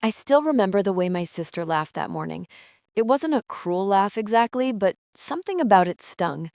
I still remember the way my sister laughed that morning. It wasn't a cruel laugh exactly, but something about it stung.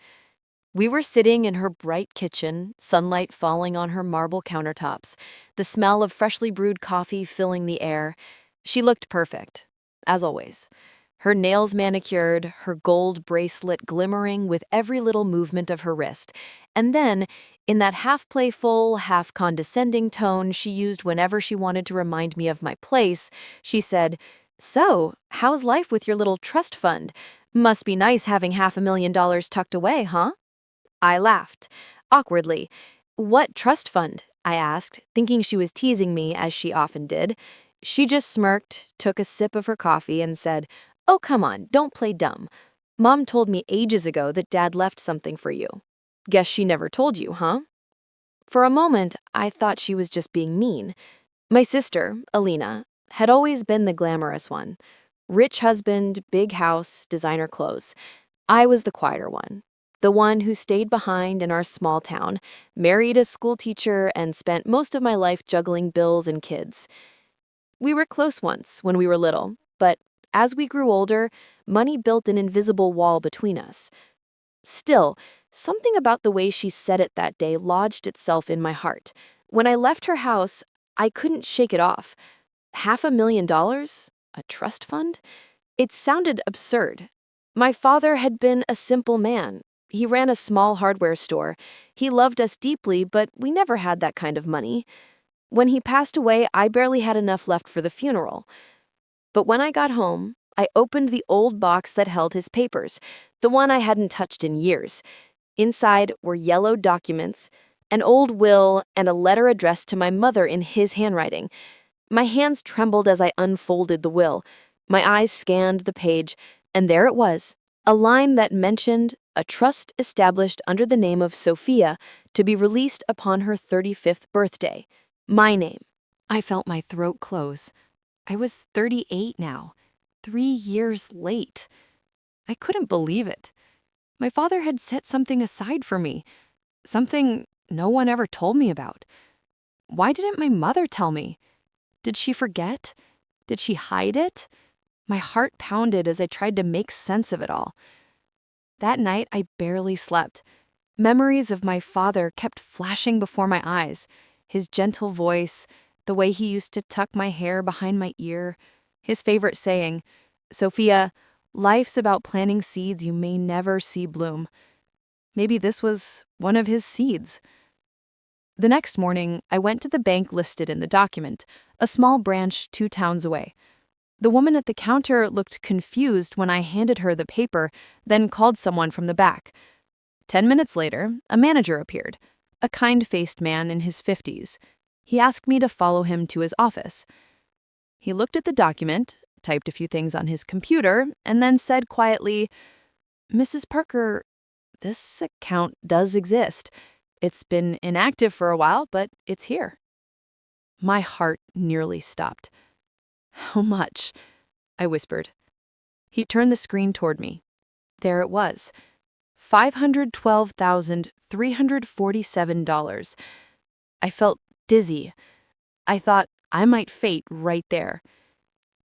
We were sitting in her bright kitchen, sunlight falling on her marble countertops, the smell of freshly brewed coffee filling the air. She looked perfect, as always. Her nails manicured, her gold bracelet glimmering with every little movement of her wrist. And then, in that half playful, half condescending tone she used whenever she wanted to remind me of my place, she said, "So, how's life with your little trust fund? Must be nice having $500,000 tucked away, huh?" I laughed, awkwardly. "What trust fund?" I asked, thinking she was teasing me, as she often did. She just smirked, took a sip of her coffee, and said, "Oh, come on, don't play dumb. Mom told me ages ago that Dad left something for you. Guess she never told you, huh?" For a moment, I thought she was just being mean. My sister, Alina, had always been the glamorous one. Rich husband, big house, designer clothes. I was the quieter one. The one who stayed behind in our small town, married a school teacher, and spent most of my life juggling bills and kids. We were close once when we were little, but as we grew older, money built an invisible wall between us. Still, something about the way she said it that day lodged itself in my heart. When I left her house, I couldn't shake it off. $500,000? A trust fund? It sounded absurd. My father had been a simple man. He ran a small hardware store. He loved us deeply, but we never had that kind of money. When he passed away, I barely had enough left for the funeral. But when I got home, I opened the old box that held his papers, the one I hadn't touched in years. Inside were yellowed documents, an old will, and a letter addressed to my mother in his handwriting. My hands trembled as I unfolded the will. My eyes scanned the page, and there it was, a line that mentioned a trust established under the name of Sofia to be released upon her 35th birthday. My name. I felt my throat close. I was 38 now, 3 years late. I couldn't believe it. My father had set something aside for me, something no one ever told me about. Why didn't my mother tell me? Did she forget? Did she hide it? My heart pounded as I tried to make sense of it all. That night, I barely slept. Memories of my father kept flashing before my eyes. His gentle voice, the way he used to tuck my hair behind my ear, his favorite saying, "Sophia, life's about planting seeds you may never see bloom." Maybe this was one of his seeds. The next morning, I went to the bank listed in the document, a small branch 2 towns away. The woman at the counter looked confused when I handed her the paper, then called someone from the back. 10 minutes later, a manager appeared, a kind-faced man in his 50s. He asked me to follow him to his office. He looked at the document, typed a few things on his computer, and then said quietly, "Mrs. Parker, this account does exist. It's been inactive for a while, but it's here." My heart nearly stopped. "How much?" I whispered. He turned the screen toward me. There it was, $512,347. I felt dizzy. I thought I might faint right there.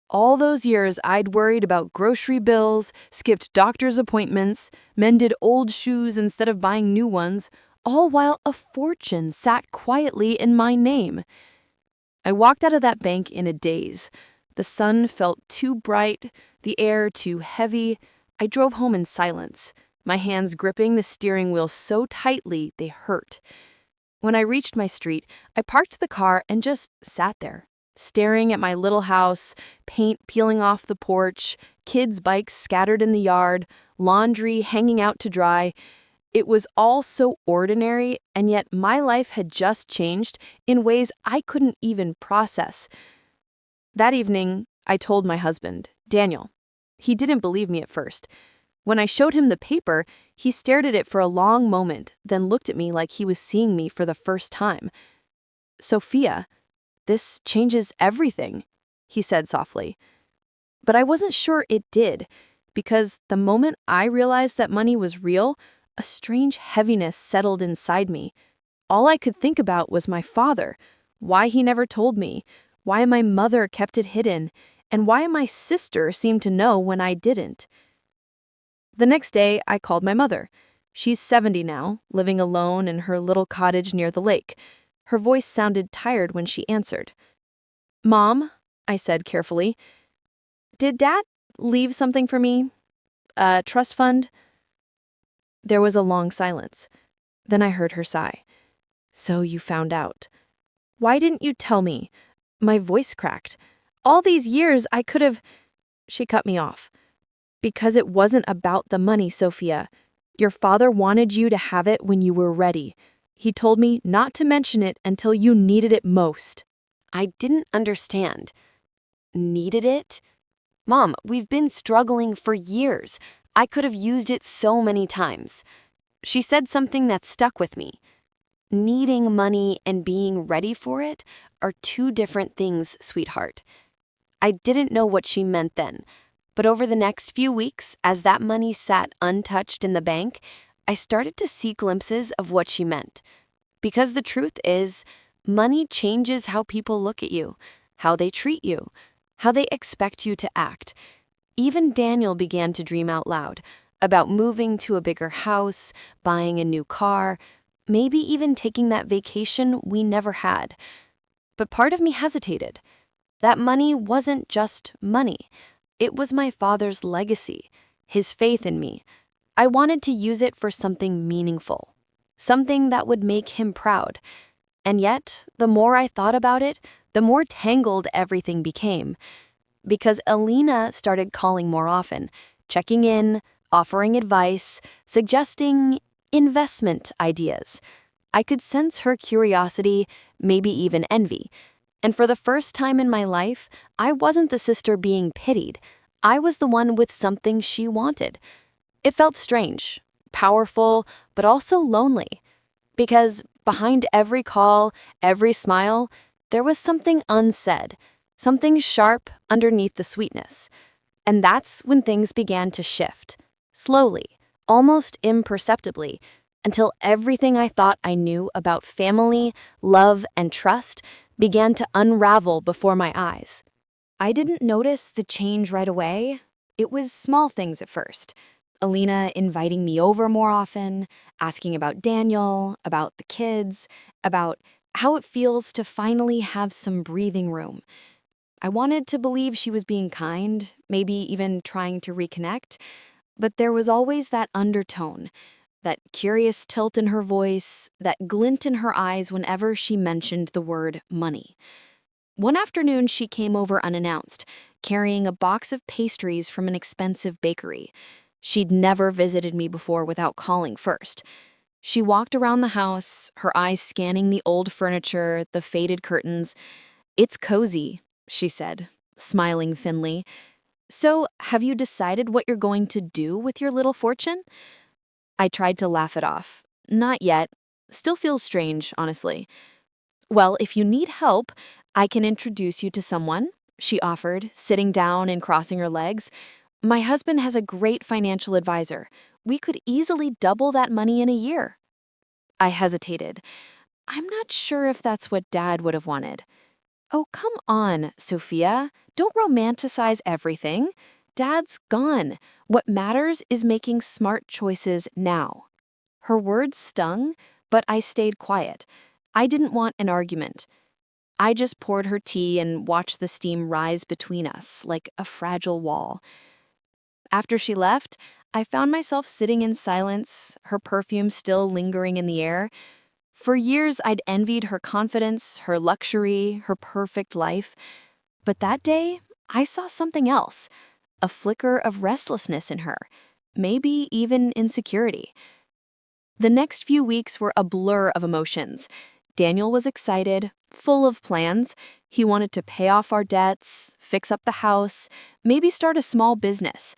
All those years I'd worried about grocery bills, skipped doctor's appointments, mended old shoes instead of buying new ones, all while a fortune sat quietly in my name. I walked out of that bank in a daze. The sun felt too bright, the air too heavy. I drove home in silence, my hands gripping the steering wheel so tightly they hurt. When I reached my street, I parked the car and just sat there, staring at my little house, paint peeling off the porch, kids' bikes scattered in the yard, laundry hanging out to dry. It was all so ordinary, and yet my life had just changed in ways I couldn't even process. That evening, I told my husband, Daniel. He didn't believe me at first. When I showed him the paper, he stared at it for a long moment, then looked at me like he was seeing me for the first time. "Sophia, this changes everything," he said softly. But I wasn't sure it did, because the moment I realized that money was real, a strange heaviness settled inside me. All I could think about was my father, why he never told me, why my mother kept it hidden, and why my sister seemed to know when I didn't. The next day, I called my mother. She's 70 now, living alone in her little cottage near the lake. Her voice sounded tired when she answered. "Mom," I said carefully, "did Dad leave something for me? A trust fund?" There was a long silence. Then I heard her sigh. "So you found out. Why didn't you tell me?" My voice cracked. "All these years I could have—" She cut me off. "Because it wasn't about the money, Sofia. Your father wanted you to have it when you were ready. He told me not to mention it until you needed it most." I didn't understand. Needed it? Mom, we've been struggling for years. I could have used it so many times. She said something that stuck with me. Needing money and being ready for it are two different things, sweetheart. I didn't know what she meant then, but over the next few weeks, as that money sat untouched in the bank, I started to see glimpses of what she meant. Because the truth is, money changes how people look at you, how they treat you, how they expect you to act. Even Daniel began to dream out loud about moving to a bigger house, buying a new car, maybe even taking that vacation we never had. But part of me hesitated. That money wasn't just money. It was my father's legacy, his faith in me. I wanted to use it for something meaningful, something that would make him proud. And yet, the more I thought about it, the more tangled everything became. Because Alina started calling more often, checking in, offering advice, suggesting investment ideas. I could sense her curiosity, maybe even envy. And for the first time in my life, I wasn't the sister being pitied. I was the one with something she wanted. It felt strange, powerful, but also lonely. Because behind every call, every smile, there was something unsaid, something sharp underneath the sweetness. And that's when things began to shift, slowly, almost imperceptibly, until everything I thought I knew about family, love, and trust began to unravel before my eyes. I didn't notice the change right away. It was small things at first. Alina inviting me over more often, asking about Daniel, about the kids, about how it feels to finally have some breathing room. I wanted to believe she was being kind, maybe even trying to reconnect, but there was always that undertone, that curious tilt in her voice, that glint in her eyes whenever she mentioned the word money. One afternoon, she came over unannounced, carrying a box of pastries from an expensive bakery. She'd never visited me before without calling first. She walked around the house, her eyes scanning the old furniture, the faded curtains. "It's cozy," she said, smiling thinly. "So, have you decided what you're going to do with your little fortune?" I tried to laugh it off. "Not yet. Still feels strange, honestly." "Well, if you need help, I can introduce you to someone," she offered, sitting down and crossing her legs. "My husband has a great financial advisor. We could easily double that money in a year." I hesitated. "I'm not sure if that's what Dad would have wanted." "Oh, come on, Sofia. Don't romanticize everything. Dad's gone. What matters is making smart choices now." Her words stung, but I stayed quiet. I didn't want an argument. I just poured her tea and watched the steam rise between us like a fragile wall. After she left, I found myself sitting in silence, her perfume still lingering in the air. For years, I'd envied her confidence, her luxury, her perfect life. But that day, I saw something else, a flicker of restlessness in her, maybe even insecurity. The next few weeks were a blur of emotions. Daniel was excited, full of plans. He wanted to pay off our debts, fix up the house, maybe start a small business.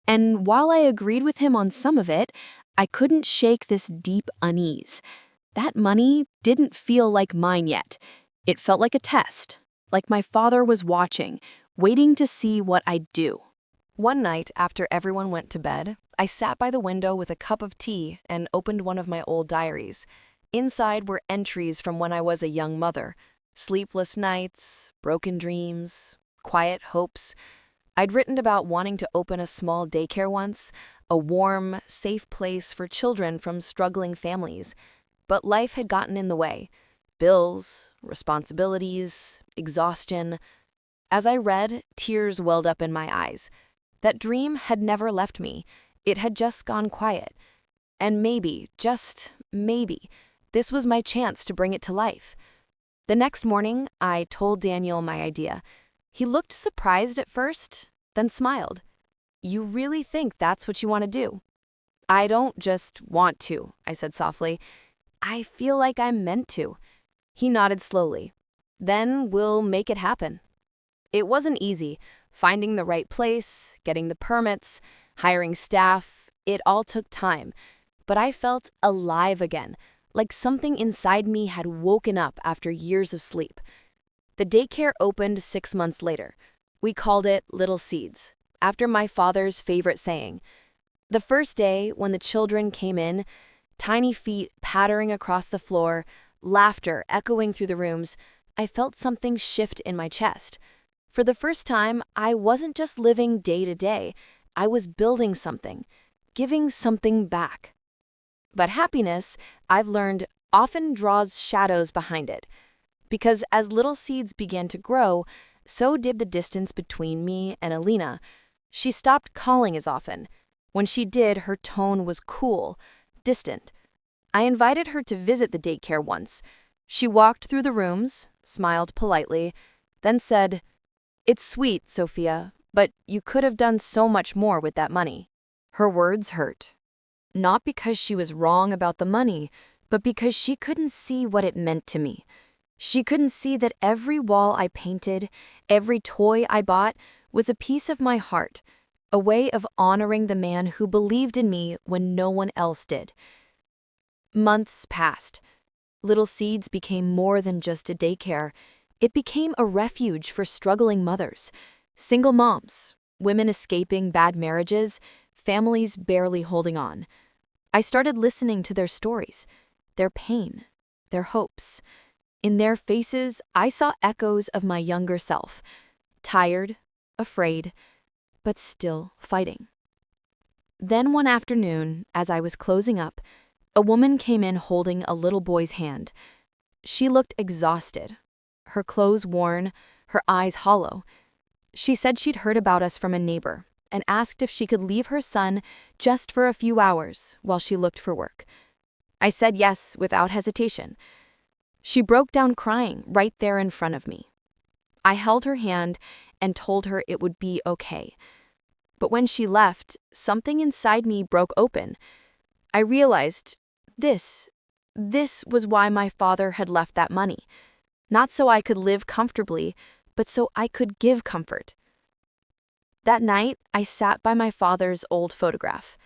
And while I agreed with him on some of it, I couldn't shake this deep unease. That money didn't feel like mine yet. It felt like a test, like my father was watching, waiting to see what I'd do. One night, after everyone went to bed, I sat by the window with a cup of tea and opened one of my old diaries. Inside were entries from when I was a young mother, Sleepless nights, broken dreams, quiet hopes. I'd written about wanting to open a small daycare once, a warm, safe place for children from struggling families. But life had gotten in the way. Bills, responsibilities, exhaustion. As I read, tears welled up in my eyes. That dream had never left me. It had just gone quiet. And maybe, just maybe, this was my chance to bring it to life. The next morning, I told Daniel my idea. He looked surprised at first, then smiled. "You really think that's what you want to do?" "I don't just want to," I said softly. "I feel like I'm meant to." He nodded slowly. "Then we'll make it happen." It wasn't easy. Finding the right place, getting the permits, hiring staff, it all took time. But I felt alive again, like something inside me had woken up after years of sleep. The daycare opened 6 months later. We called it Little Seeds, after my father's favorite saying. The first day, when the children came in, tiny feet pattering across the floor, laughter echoing through the rooms, I felt something shift in my chest. For the first time, I wasn't just living day to day. I was building something, giving something back. But happiness, I've learned, often draws shadows behind it. Because as Little Seeds began to grow, so did the distance between me and Alina. She stopped calling as often. When she did, her tone was cool, distant. I invited her to visit the daycare once. She walked through the rooms, smiled politely, then said, "It's sweet, Sofia, but you could have done so much more with that money." Her words hurt. Not because she was wrong about the money, but because she couldn't see what it meant to me. She couldn't see that every wall I painted, every toy I bought, was a piece of my heart, a way of honoring the man who believed in me when no one else did. Months passed. Little Seeds became more than just a daycare. It became a refuge for struggling mothers, single moms, women escaping bad marriages, families barely holding on. I started listening to their stories, their pain, their hopes. In their faces, I saw echoes of my younger self, tired, afraid, but still fighting. Then one afternoon, as I was closing up, a woman came in holding a little boy's hand. She looked exhausted, her clothes worn, her eyes hollow. She said she'd heard about us from a neighbor and asked if she could leave her son just for a few hours while she looked for work. I said yes without hesitation. She broke down crying right there in front of me. I held her hand and told her it would be okay. But when she left, something inside me broke open. I realized this was why my father had left that money. Not so I could live comfortably, but so I could give comfort. That night, I sat by my father's old photograph,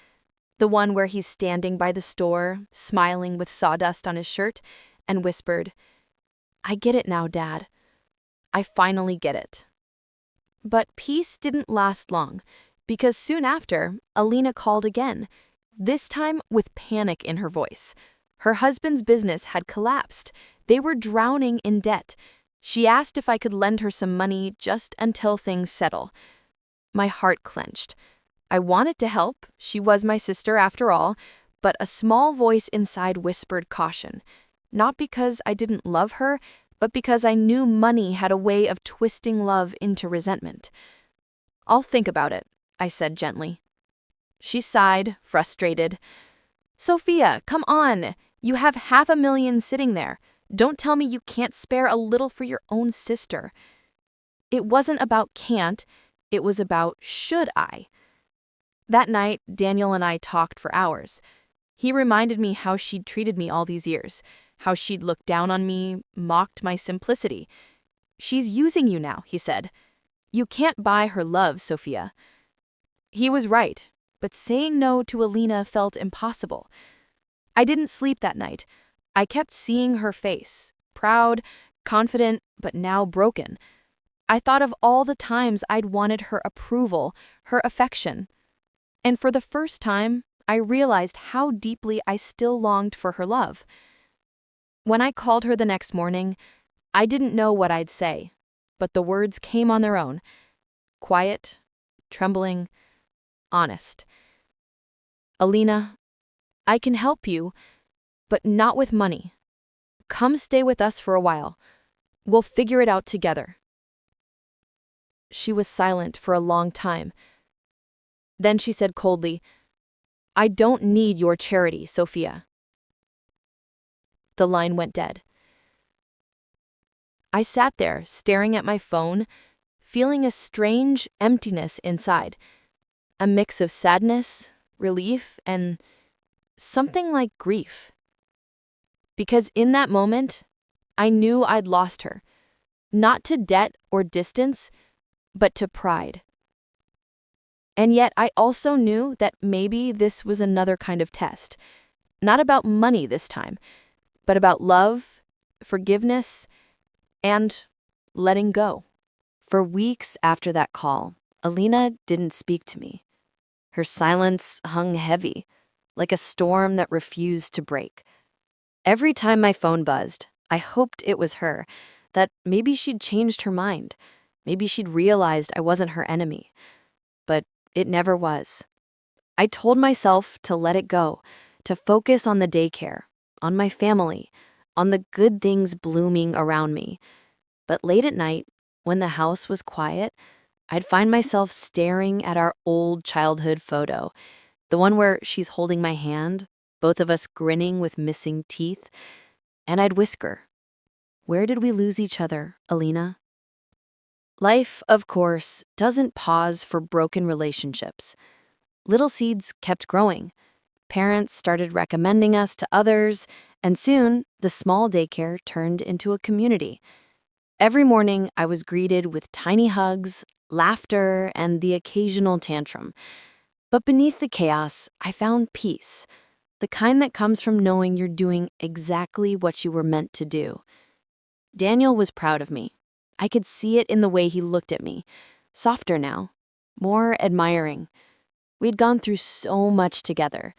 the one where he's standing by the store, smiling with sawdust on his shirt, and whispered, "I get it now, Dad. I finally get it." But peace didn't last long, because soon after, Alina called again, this time with panic in her voice. Her husband's business had collapsed. They were drowning in debt. She asked if I could lend her some money just until things settle. My heart clenched. I wanted to help. She was my sister after all, but a small voice inside whispered caution. Not because I didn't love her, but because I knew money had a way of twisting love into resentment. "I'll think about it," I said gently. She sighed, frustrated. "Sofia, come on. You have $500,000 sitting there. Don't tell me you can't spare a little for your own sister." It wasn't about can't, it was about should I. That night, Daniel and I talked for hours. He reminded me how she'd treated me all these years, how she'd looked down on me, mocked my simplicity. "She's using you now," he said. "You can't buy her love, Sofia." He was right, but saying no to Alina felt impossible. I didn't sleep that night. I kept seeing her face, proud, confident, but now broken. I thought of all the times I'd wanted her approval, her affection. And for the first time, I realized how deeply I still longed for her love. When I called her the next morning, I didn't know what I'd say, but the words came on their own. Quiet, trembling, honest. Alina, I can help you, but not with money. Come stay with us for a while. We'll figure it out together. She was silent for a long time. Then she said coldly, I don't need your charity, Sofia. The line went dead. I sat there, staring at my phone, feeling a strange emptiness inside. A mix of sadness, relief, and something like grief. Because in that moment, I knew I'd lost her. Not to debt or distance, but to pride. And yet I also knew that maybe this was another kind of test. Not about money this time, but about love, forgiveness, and letting go. For weeks after that call, Alina didn't speak to me. Her silence hung heavy, like a storm that refused to break. Every time my phone buzzed, I hoped it was her, that maybe she'd changed her mind. Maybe she'd realized I wasn't her enemy. But it never was. I told myself to let it go, to focus on the daycare, on my family, on the good things blooming around me. But late at night, when the house was quiet, I'd find myself staring at our old childhood photo, the one where she's holding my hand, both of us grinning with missing teeth, and I'd whisper, "Where did we lose each other, Alina?" Life, of course, doesn't pause for broken relationships. Little seeds kept growing. Parents started recommending us to others, and soon the small daycare turned into a community. Every morning, I was greeted with tiny hugs, laughter, and the occasional tantrum. But beneath the chaos, I found peace, the kind that comes from knowing you're doing exactly what you were meant to do. Daniel was proud of me. I could see it in the way he looked at me, softer now, more admiring. We'd gone through so much together.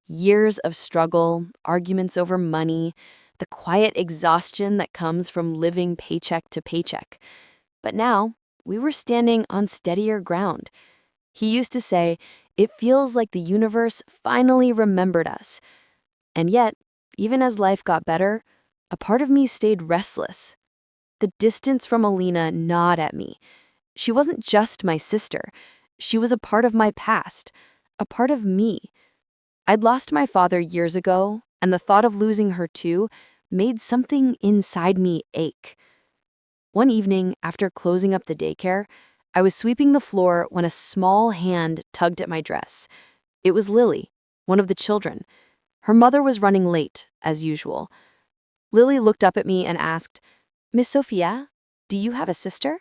Years of struggle, arguments over money, the quiet exhaustion that comes from living paycheck to paycheck. But now, we were standing on steadier ground. He used to say, "It feels like the universe finally remembered us." And yet, even as life got better, a part of me stayed restless. The distance from Alina gnawed at me. She wasn't just my sister. She was a part of my past, a part of me. I'd lost my father years ago, and the thought of losing her too made something inside me ache. One evening, after closing up the daycare, I was sweeping the floor when a small hand tugged at my dress. It was Lily, one of the children. Her mother was running late, as usual. Lily looked up at me and asked, "Miss Sofia, do you have a sister?"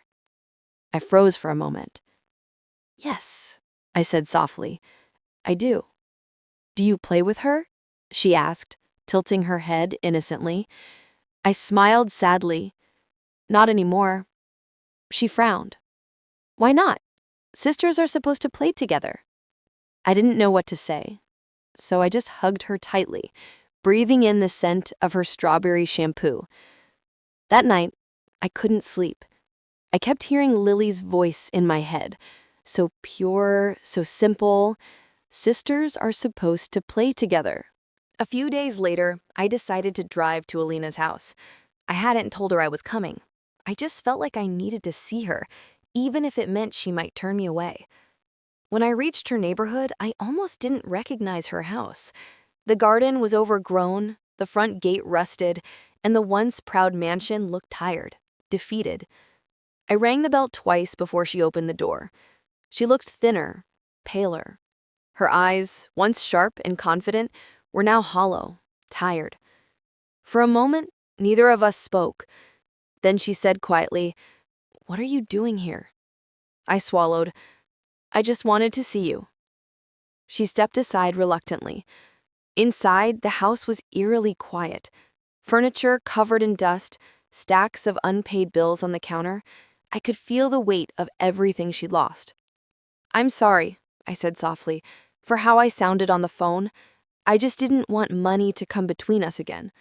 I froze for a moment. "Yes," I said softly. "I do." "Do you play with her?" she asked, tilting her head innocently. I smiled sadly. "Not anymore." She frowned. "Why not? Sisters are supposed to play together." I didn't know what to say, so I just hugged her tightly, breathing in the scent of her strawberry shampoo. That night, I couldn't sleep. I kept hearing Lily's voice in my head. So pure, so simple. Sisters are supposed to play together. A few days later, I decided to drive to Alina's house. I hadn't told her I was coming. I just felt like I needed to see her, even if it meant she might turn me away. When I reached her neighborhood, I almost didn't recognize her house. The garden was overgrown, the front gate rusted, and the once proud mansion looked tired, defeated. I rang the bell twice before she opened the door. She looked thinner, paler. Her eyes, once sharp and confident, were now hollow, tired. For a moment, neither of us spoke. Then she said quietly, "What are you doing here?" I swallowed. "I just wanted to see you." She stepped aside reluctantly. Inside, the house was eerily quiet. Furniture covered in dust, stacks of unpaid bills on the counter. I could feel the weight of everything she'd lost. "I'm sorry," I said softly, "for how I sounded on the phone. I just didn't want money to come between us again."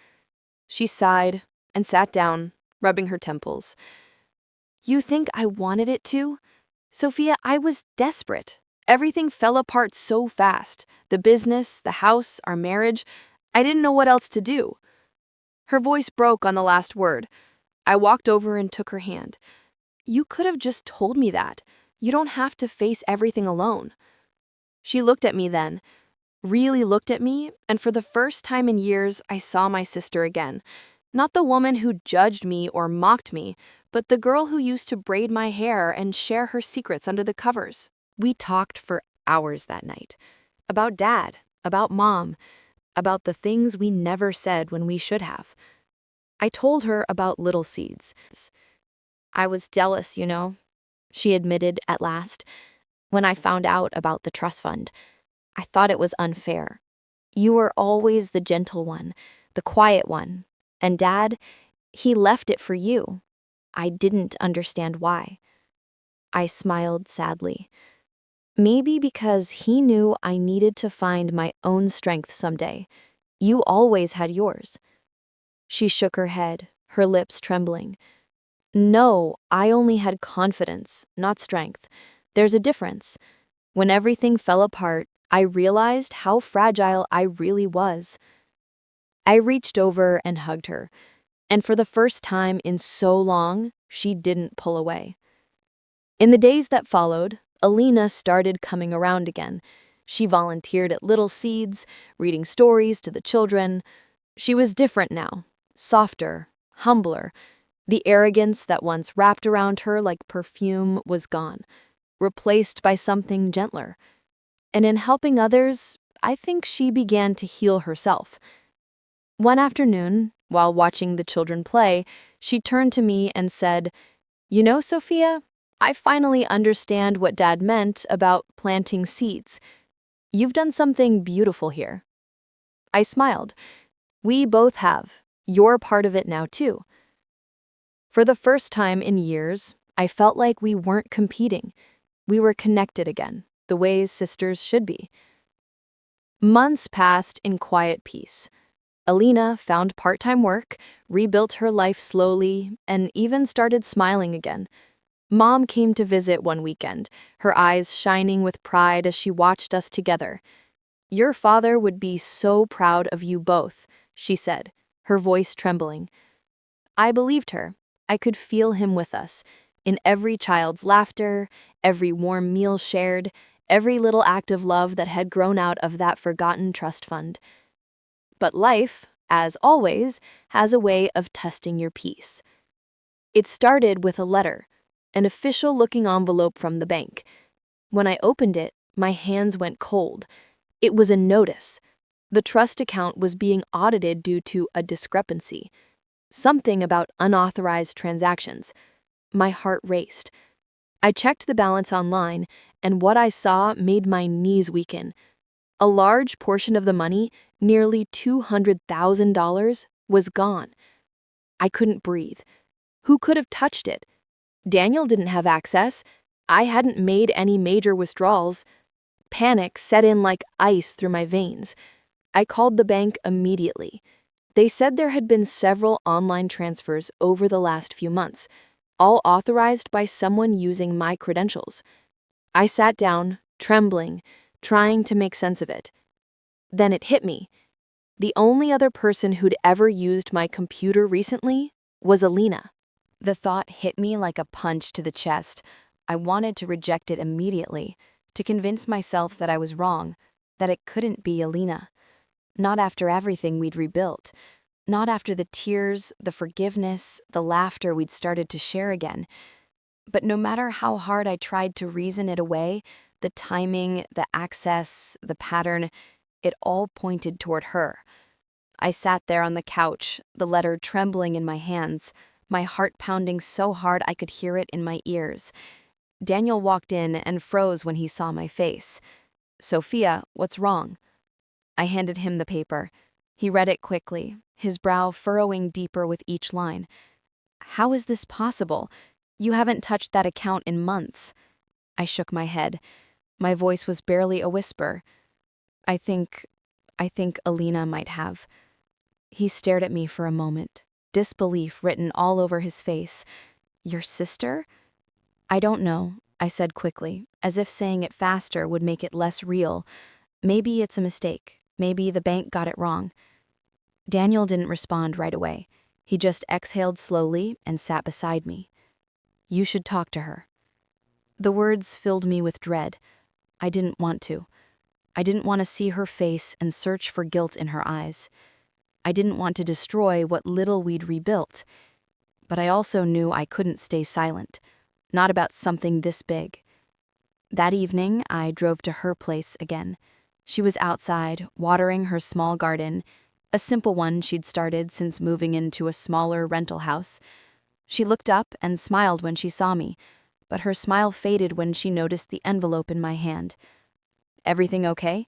She sighed and sat down, rubbing her temples. You think I wanted it to? Sophia, I was desperate. Everything fell apart so fast. The business, the house, our marriage. I didn't know what else to do. Her voice broke on the last word. I walked over and took her hand. You could have just told me that. You don't have to face everything alone. She looked at me then, really looked at me, and for the first time in years, I saw my sister again. Not the woman who judged me or mocked me, but the girl who used to braid my hair and share her secrets under the covers. We talked for hours that night. About Dad, about Mom, about the things we never said when we should have. I told her about little seeds. I was jealous, she admitted at last. When I found out about the trust fund, I thought it was unfair. You were always the gentle one, the quiet one, and Dad, he left it for you. I didn't understand why. I smiled sadly. Maybe because he knew I needed to find my own strength someday. You always had yours. She shook her head, her lips trembling. No, I only had confidence, not strength. There's a difference. When everything fell apart, I realized how fragile I really was. I reached over and hugged her, and for the first time in so long, she didn't pull away. In the days that followed, Alina started coming around again. She volunteered at Little Seeds, reading stories to the children. She was different now, softer, humbler. The arrogance that once wrapped around her like perfume was gone, replaced by something gentler. And in helping others, I think she began to heal herself. One afternoon, while watching the children play, she turned to me and said, "You know, Sophia, I finally understand what Dad meant about planting seeds. You've done something beautiful here." I smiled. We both have. You're part of it now, too. For the first time in years, I felt like we weren't competing. We were connected again, the ways sisters should be. Months passed in quiet peace. Alina found part-time work, rebuilt her life slowly, and even started smiling again. Mom came to visit one weekend, her eyes shining with pride as she watched us together. "Your father would be so proud of you both," she said, her voice trembling. I believed her. I could feel him with us, in every child's laughter, every warm meal shared, every little act of love that had grown out of that forgotten trust fund. But life, as always, has a way of testing your peace. It started with a letter, an official-looking envelope from the bank. When I opened it, my hands went cold. It was a notice. The trust account was being audited due to a discrepancy. Something about unauthorized transactions. My heart raced. I checked the balance online, and what I saw made my knees weaken. A large portion of the money, nearly $200,000, was gone. I couldn't breathe. Who could have touched it? Daniel didn't have access. I hadn't made any major withdrawals. Panic set in like ice through my veins. I called the bank immediately. They said there had been several online transfers over the last few months, all authorized by someone using my credentials. I sat down, trembling, trying to make sense of it. Then it hit me. The only other person who'd ever used my computer recently was Alina. The thought hit me like a punch to the chest. I wanted to reject it immediately, to convince myself that I was wrong, that it couldn't be Alina. Not after everything we'd rebuilt. Not after the tears, the forgiveness, the laughter we'd started to share again. But no matter how hard I tried to reason it away, the timing, the access, the pattern, it all pointed toward her. I sat there on the couch, the letter trembling in my hands, my heart pounding so hard I could hear it in my ears. Daniel walked in and froze when he saw my face. "Sophia, what's wrong?" I handed him the paper. He read it quickly, his brow furrowing deeper with each line. "How is this possible? You haven't touched that account in months." I shook my head. My voice was barely a whisper. I think Alina might have." He stared at me for a moment, disbelief written all over his face. "Your sister?" "I don't know," I said quickly, as if saying it faster would make it less real. "Maybe it's a mistake. Maybe the bank got it wrong." Daniel didn't respond right away. He just exhaled slowly and sat beside me. "You should talk to her." The words filled me with dread. I didn't want to. I didn't want to see her face and search for guilt in her eyes. I didn't want to destroy what little we'd rebuilt. But I also knew I couldn't stay silent, not about something this big. That evening, I drove to her place again. She was outside, watering her small garden, a simple one she'd started since moving into a smaller rental house. She looked up and smiled when she saw me, but her smile faded when she noticed the envelope in my hand. "Everything okay?"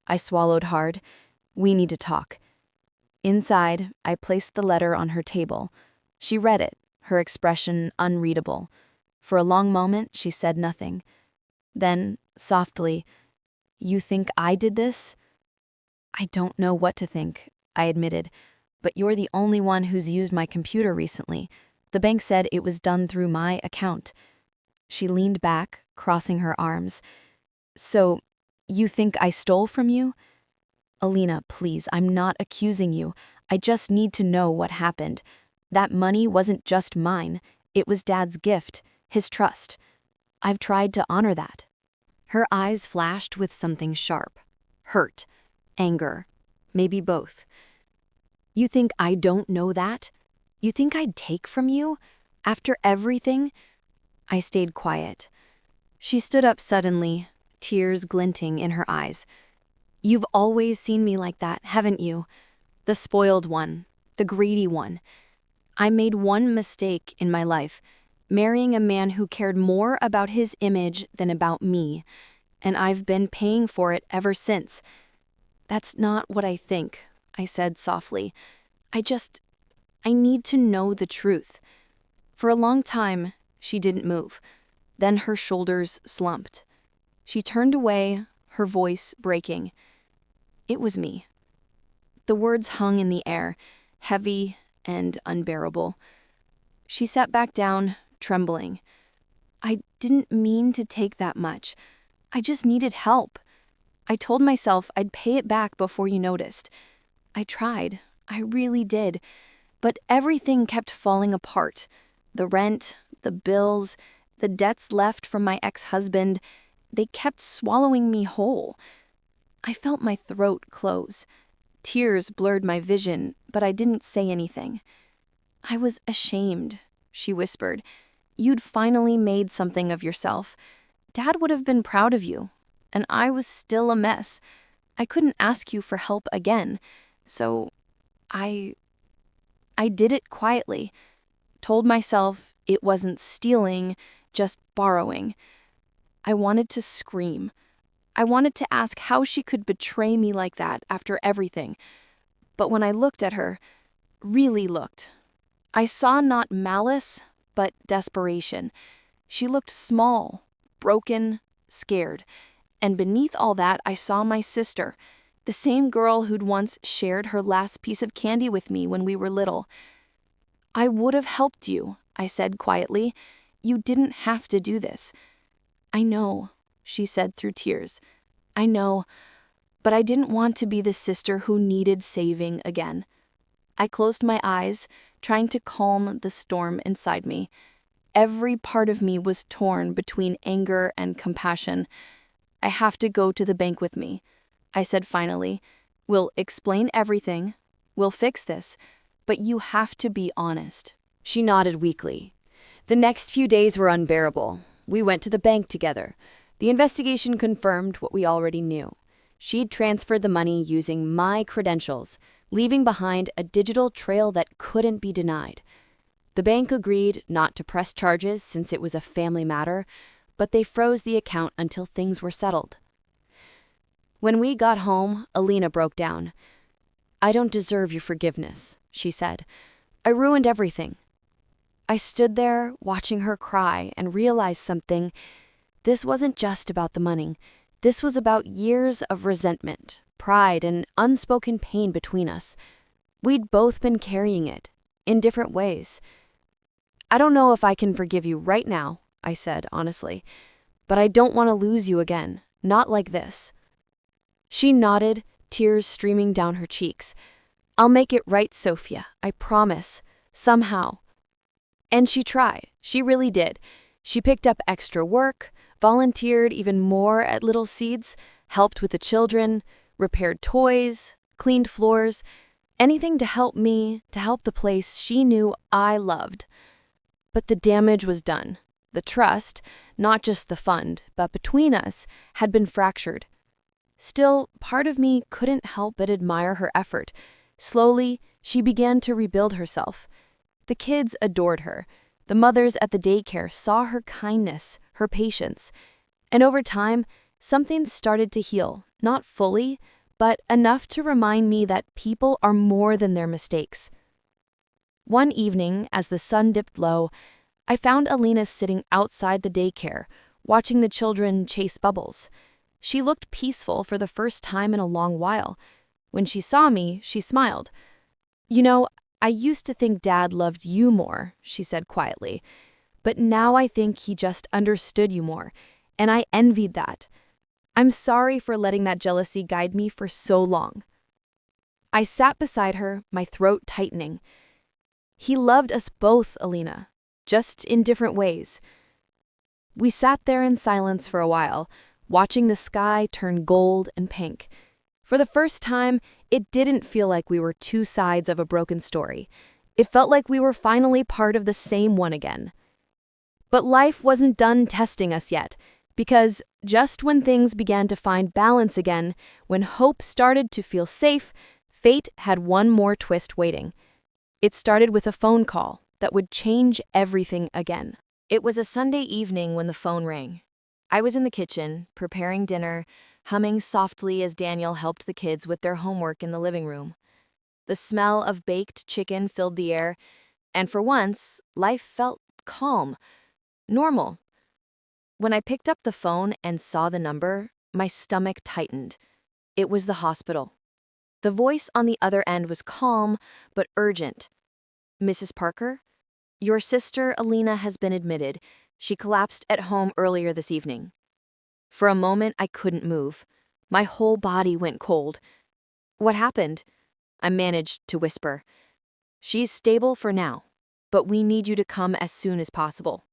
I swallowed hard. "We need to talk." Inside, I placed the letter on her table. She read it, her expression unreadable. For a long moment, she said nothing. Then, softly, "You think I did this?" "I don't know what to think," I admitted, "but you're the only one who's used my computer recently. The bank said it was done through my account." She leaned back, crossing her arms. "So, you think I stole from you?" "Alina, please, I'm not accusing you. I just need to know what happened. That money wasn't just mine. It was Dad's gift, his trust. I've tried to honor that." Her eyes flashed with something sharp. Hurt. Anger. Maybe both. "You think I don't know that? You think I'd take from you? After everything?" I stayed quiet. She stood up suddenly, tears glinting in her eyes. "You've always seen me like that, haven't you? The spoiled one, the greedy one. I made one mistake in my life, marrying a man who cared more about his image than about me, and I've been paying for it ever since." "That's not what I think," I said softly. I need to know the truth." For a long time, she didn't move. Then her shoulders slumped. She turned away, her voice breaking. "It was me." The words hung in the air, heavy and unbearable. She sat back down, trembling. "I didn't mean to take that much. I just needed help. I told myself I'd pay it back before you noticed. I tried. I really did. But everything kept falling apart. The rent, the bills, the debts left from my ex-husband, they kept swallowing me whole." I felt my throat close. Tears blurred my vision, but I didn't say anything. "I was ashamed," she whispered. "You'd finally made something of yourself. Dad would have been proud of you. And I was still a mess. I couldn't ask you for help again. So I did it quietly. Told myself it wasn't stealing, just borrowing. I wanted to scream. I wanted to ask how she could betray me like that after everything. But when I looked at her, really looked, I saw not malice, but desperation. She looked small, broken, scared. And beneath all that, I saw my sister, the same girl who'd once shared her last piece of candy with me when we were little. "I would have helped you," I said quietly. "You didn't have to do this." "I know," she said through tears. "I know, but I didn't want to be the sister who needed saving again." I closed my eyes, trying to calm the storm inside me. Every part of me was torn between anger and compassion. "I have to go to the bank with me," I said finally. "We'll explain everything. We'll fix this. But you have to be honest." She nodded weakly. The next few days were unbearable. We went to the bank together. The investigation confirmed what we already knew. She'd transferred the money using my credentials, leaving behind a digital trail that couldn't be denied. The bank agreed not to press charges since it was a family matter, but they froze the account until things were settled. When we got home, Alina broke down. "I don't deserve your forgiveness," she said. "I ruined everything." I stood there, watching her cry, and realized something. This wasn't just about the money. This was about years of resentment, pride, and unspoken pain between us. We'd both been carrying it, in different ways. I don't know if I can forgive you right now, I said honestly, but I don't want to lose you again, not like this. She nodded, tears streaming down her cheeks. I'll make it right, Sofia, I promise, somehow. And she tried, she really did. She picked up extra work, volunteered even more at Little Seeds, helped with the children, repaired toys, cleaned floors, anything to help me, to help the place she knew I loved. But the damage was done. The trust, not just the fund, but between us, had been fractured. Still, part of me couldn't help but admire her effort. Slowly, she began to rebuild herself. The kids adored her. The mothers at the daycare saw her kindness, her patience. And over time, something started to heal, not fully, but enough to remind me that people are more than their mistakes. One evening, as the sun dipped low, I found Alina sitting outside the daycare, watching the children chase bubbles. She looked peaceful for the first time in a long while. When she saw me, she smiled. You know, I used to think Dad loved you more, she said quietly. But now I think he just understood you more, and I envied that. I'm sorry for letting that jealousy guide me for so long. I sat beside her, my throat tightening. He loved us both, Alina, just in different ways. We sat there in silence for a while, watching the sky turn gold and pink. For the first time, it didn't feel like we were two sides of a broken story. It felt like we were finally part of the same one again. But life wasn't done testing us yet, because just when things began to find balance again, when hope started to feel safe, fate had one more twist waiting. It started with a phone call that would change everything again. It was a Sunday evening when the phone rang. I was in the kitchen, preparing dinner, humming softly as Daniel helped the kids with their homework in the living room. The smell of baked chicken filled the air, and for once, life felt calm, normal. When I picked up the phone and saw the number, my stomach tightened. It was the hospital. The voice on the other end was calm, but urgent. Mrs. Parker? Your sister, Alina, has been admitted. She collapsed at home earlier this evening. For a moment, I couldn't move. My whole body went cold. What happened? I managed to whisper. She's stable for now, but we need you to come as soon as possible.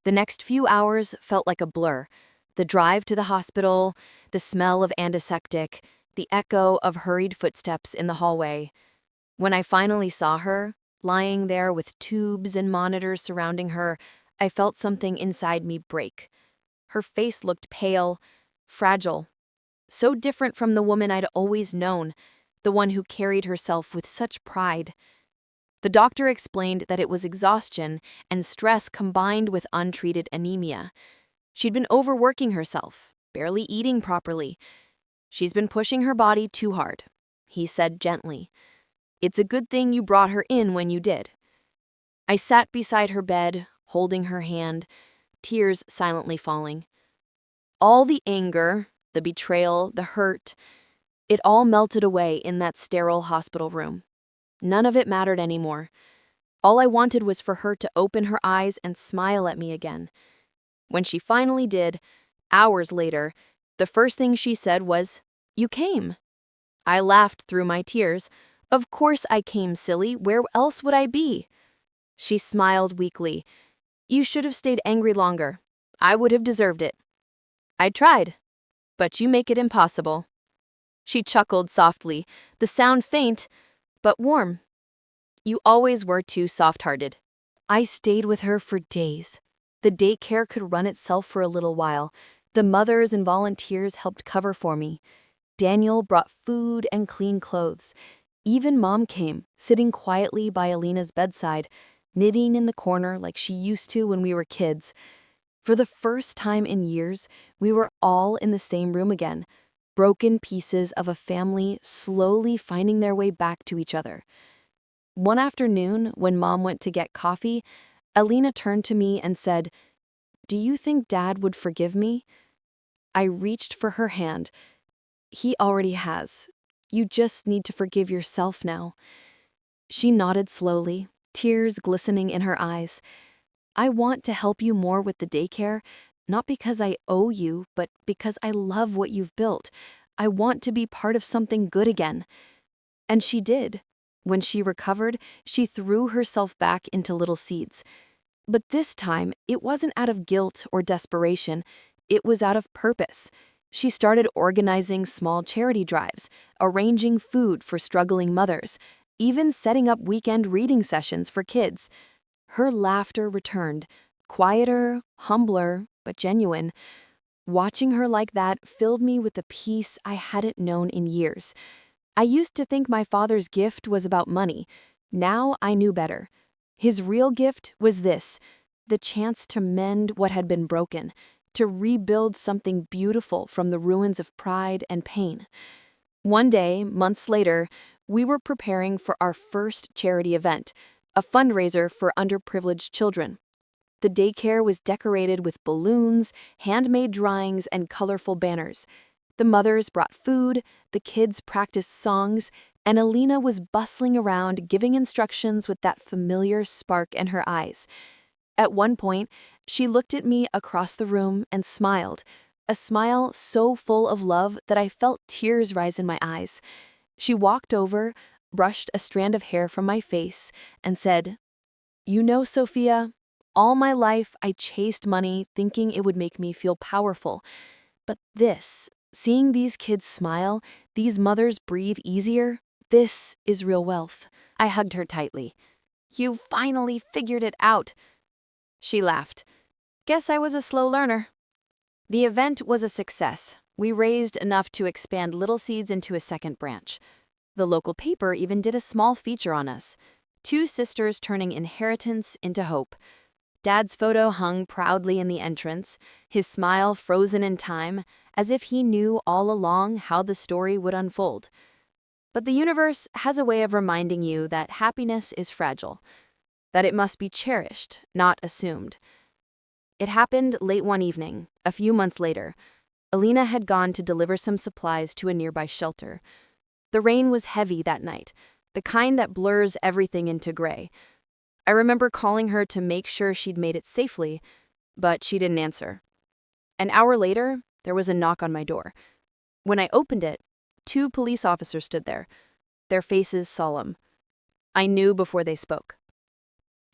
The next few hours felt like a blur. The drive to the hospital, the smell of antiseptic, the echo of hurried footsteps in the hallway. When I finally saw her, lying there with tubes and monitors surrounding her, I felt something inside me break. Her face looked pale, fragile, so different from the woman I'd always known, the one who carried herself with such pride. The doctor explained that it was exhaustion and stress combined with untreated anemia. She'd been overworking herself, barely eating properly. She's been pushing her body too hard, he said gently. It's a good thing you brought her in when you did. I sat beside her bed, holding her hand, tears silently falling. All the anger, the betrayal, the hurt, it all melted away in that sterile hospital room. None of it mattered anymore. All I wanted was for her to open her eyes and smile at me again. When she finally did, hours later, the first thing she said was, "You came." I laughed through my tears. Of course I came, silly. Where else would I be? She smiled weakly. You should have stayed angry longer. I would have deserved it. I tried, but you make it impossible. She chuckled softly, the sound faint, but warm. You always were too soft-hearted. I stayed with her for days. The daycare could run itself for a little while. The mothers and volunteers helped cover for me. Daniel brought food and clean clothes. Even Mom came, sitting quietly by Alina's bedside, knitting in the corner like she used to when we were kids. For the first time in years, we were all in the same room again, broken pieces of a family slowly finding their way back to each other. One afternoon, when Mom went to get coffee, Alina turned to me and said, "Do you think Dad would forgive me?" I reached for her hand. He already has. You just need to forgive yourself now. She nodded slowly, tears glistening in her eyes. I want to help you more with the daycare, not because I owe you, but because I love what you've built. I want to be part of something good again. And she did. When she recovered, she threw herself back into Little Seeds. But this time, it wasn't out of guilt or desperation. It was out of purpose. She started organizing small charity drives, arranging food for struggling mothers, even setting up weekend reading sessions for kids. Her laughter returned, quieter, humbler, but genuine. Watching her like that filled me with a peace I hadn't known in years. I used to think my father's gift was about money. Now I knew better. His real gift was this: the chance to mend what had been broken, to rebuild something beautiful from the ruins of pride and pain. One day, months later, we were preparing for our first charity event, a fundraiser for underprivileged children. The daycare was decorated with balloons, handmade drawings, and colorful banners. The mothers brought food, the kids practiced songs, and Alina was bustling around giving instructions with that familiar spark in her eyes. At one point, she looked at me across the room and smiled, a smile so full of love that I felt tears rise in my eyes. She walked over, brushed a strand of hair from my face, and said, "You know, Sofia, all my life I chased money thinking it would make me feel powerful. But this, seeing these kids smile, these mothers breathe easier, this is real wealth." I hugged her tightly. "You finally figured it out." She laughed. "Guess I was a slow learner." The event was a success. We raised enough to expand Little Seeds into a second branch. The local paper even did a small feature on us. 2 sisters turning inheritance into hope. Dad's photo hung proudly in the entrance, his smile frozen in time, as if he knew all along how the story would unfold. But the universe has a way of reminding you that happiness is fragile, that it must be cherished, not assumed. It happened late one evening, a few months later. Alina had gone to deliver some supplies to a nearby shelter. The rain was heavy that night, the kind that blurs everything into gray. I remember calling her to make sure she'd made it safely, but she didn't answer. An hour later, there was a knock on my door. When I opened it, 2 police officers stood there, their faces solemn. I knew before they spoke.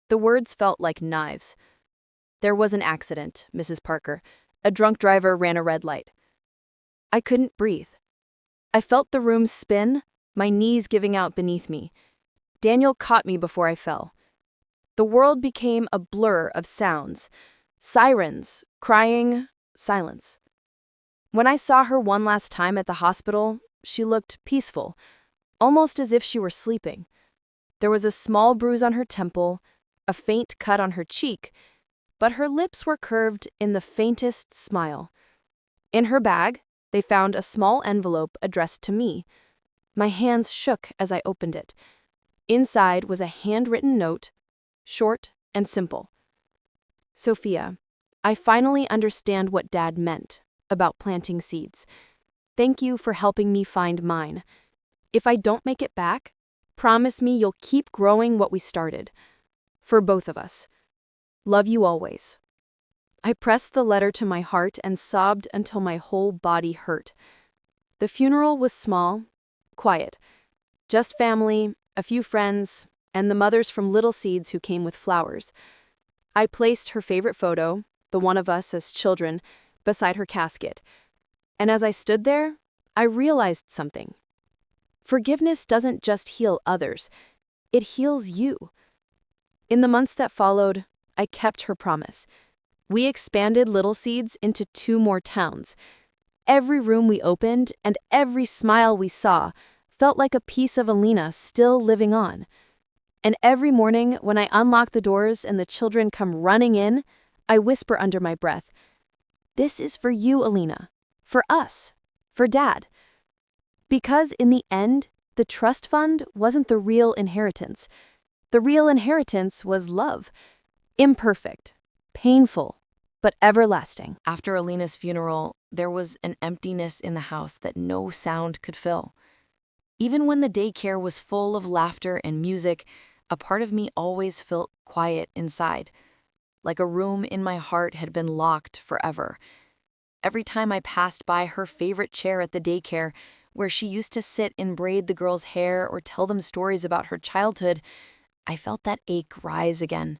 The words felt like knives. "There was an accident, Mrs. Parker. A drunk driver ran a red light." I couldn't breathe. I felt the room spin, my knees giving out beneath me. Daniel caught me before I fell. The world became a blur of sounds. Sirens, crying, silence. When I saw her one last time at the hospital, she looked peaceful, almost as if she were sleeping. There was a small bruise on her temple, a faint cut on her cheek, but her lips were curved in the faintest smile. In her bag, they found a small envelope addressed to me. My hands shook as I opened it. Inside was a handwritten note, short and simple. "Sofia, I finally understand what Dad meant about planting seeds. Thank you for helping me find mine. If I don't make it back, promise me you'll keep growing what we started. For both of us. Love you always." I pressed the letter to my heart and sobbed until my whole body hurt. The funeral was small, quiet. Just family, a few friends, and the mothers from Little Seeds who came with flowers. I placed her favorite photo, the one of us as children, beside her casket. And as I stood there, I realized something. Forgiveness doesn't just heal others, it heals you. In the months that followed, I kept her promise. We expanded Little Seeds into 2 more towns. Every room we opened and every smile we saw felt like a piece of Alina still living on. And every morning when I unlock the doors and the children come running in, I whisper under my breath, "This is for you, Alina. For us. For Dad." Because in the end, the trust fund wasn't the real inheritance. The real inheritance was love. Imperfect, painful, but everlasting. After Alina's funeral, there was an emptiness in the house that no sound could fill. Even when the daycare was full of laughter and music, a part of me always felt quiet inside, like a room in my heart had been locked forever. Every time I passed by her favorite chair at the daycare, where she used to sit and braid the girls' hair or tell them stories about her childhood, I felt that ache rise again.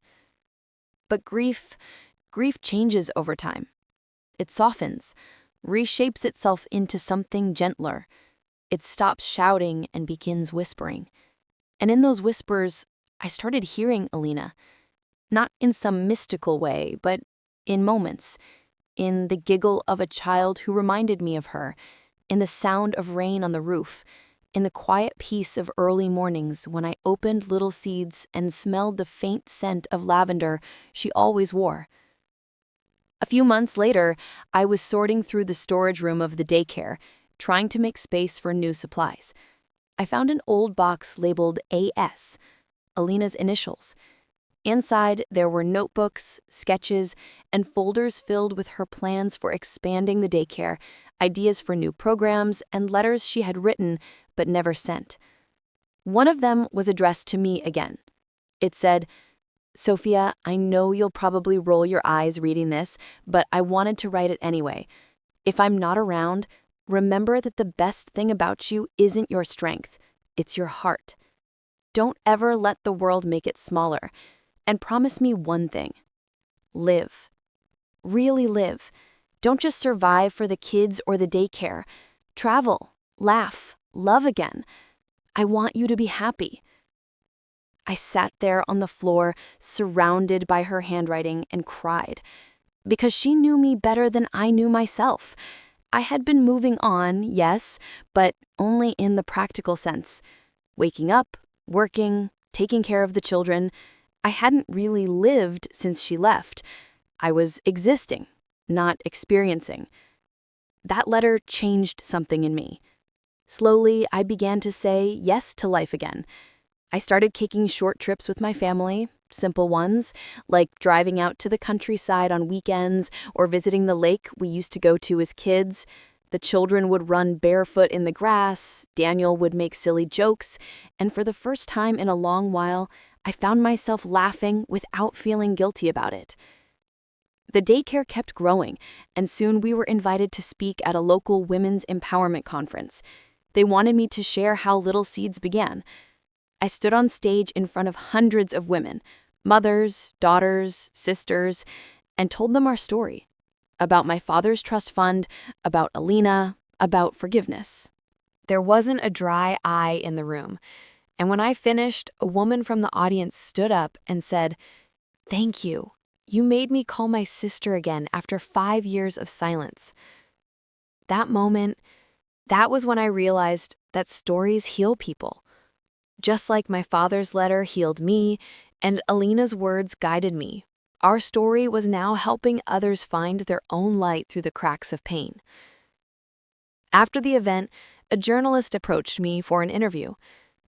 But grief changes over time. It softens, reshapes itself into something gentler. It stops shouting and begins whispering. And in those whispers, I started hearing Alina. Not in some mystical way, but in moments. In the giggle of a child who reminded me of her, in the sound of rain on the roof, in the quiet peace of early mornings when I opened little seeds and smelled the faint scent of lavender she always wore. A few months later, I was sorting through the storage room of the daycare, trying to make space for new supplies. I found an old box labeled AS, Alina's initials. Inside, there were notebooks, sketches, and folders filled with her plans for expanding the daycare, ideas for new programs, and letters she had written but never sent. One of them was addressed to me again. It said, "Sofia, I know you'll probably roll your eyes reading this, but I wanted to write it anyway. If I'm not around, remember that the best thing about you isn't your strength, it's your heart. Don't ever let the world make it smaller. And promise me one thing. Live. Really live. Don't just survive for the kids or the daycare. Travel, laugh, love again. I want you to be happy." I sat there on the floor, surrounded by her handwriting, and cried. Because she knew me better than I knew myself. I had been moving on, yes, but only in the practical sense. Waking up, working, taking care of the children. I hadn't really lived since she left. I was existing, not experiencing. That letter changed something in me. Slowly, I began to say yes to life again. I started taking short trips with my family, simple ones, like driving out to the countryside on weekends or visiting the lake we used to go to as kids. The children would run barefoot in the grass, Daniel would make silly jokes, and for the first time in a long while, I found myself laughing without feeling guilty about it. The daycare kept growing, and soon we were invited to speak at a local women's empowerment conference. They wanted me to share how Little Seeds began. I stood on stage in front of hundreds of women, mothers, daughters, sisters, and told them our story. About my father's trust fund, about Alina, about forgiveness. There wasn't a dry eye in the room. And when I finished, a woman from the audience stood up and said, "Thank you. You made me call my sister again after 5 years of silence." That moment, that was when I realized that stories heal people. Just like my father's letter healed me and Alina's words guided me, our story was now helping others find their own light through the cracks of pain. After the event, a journalist approached me for an interview.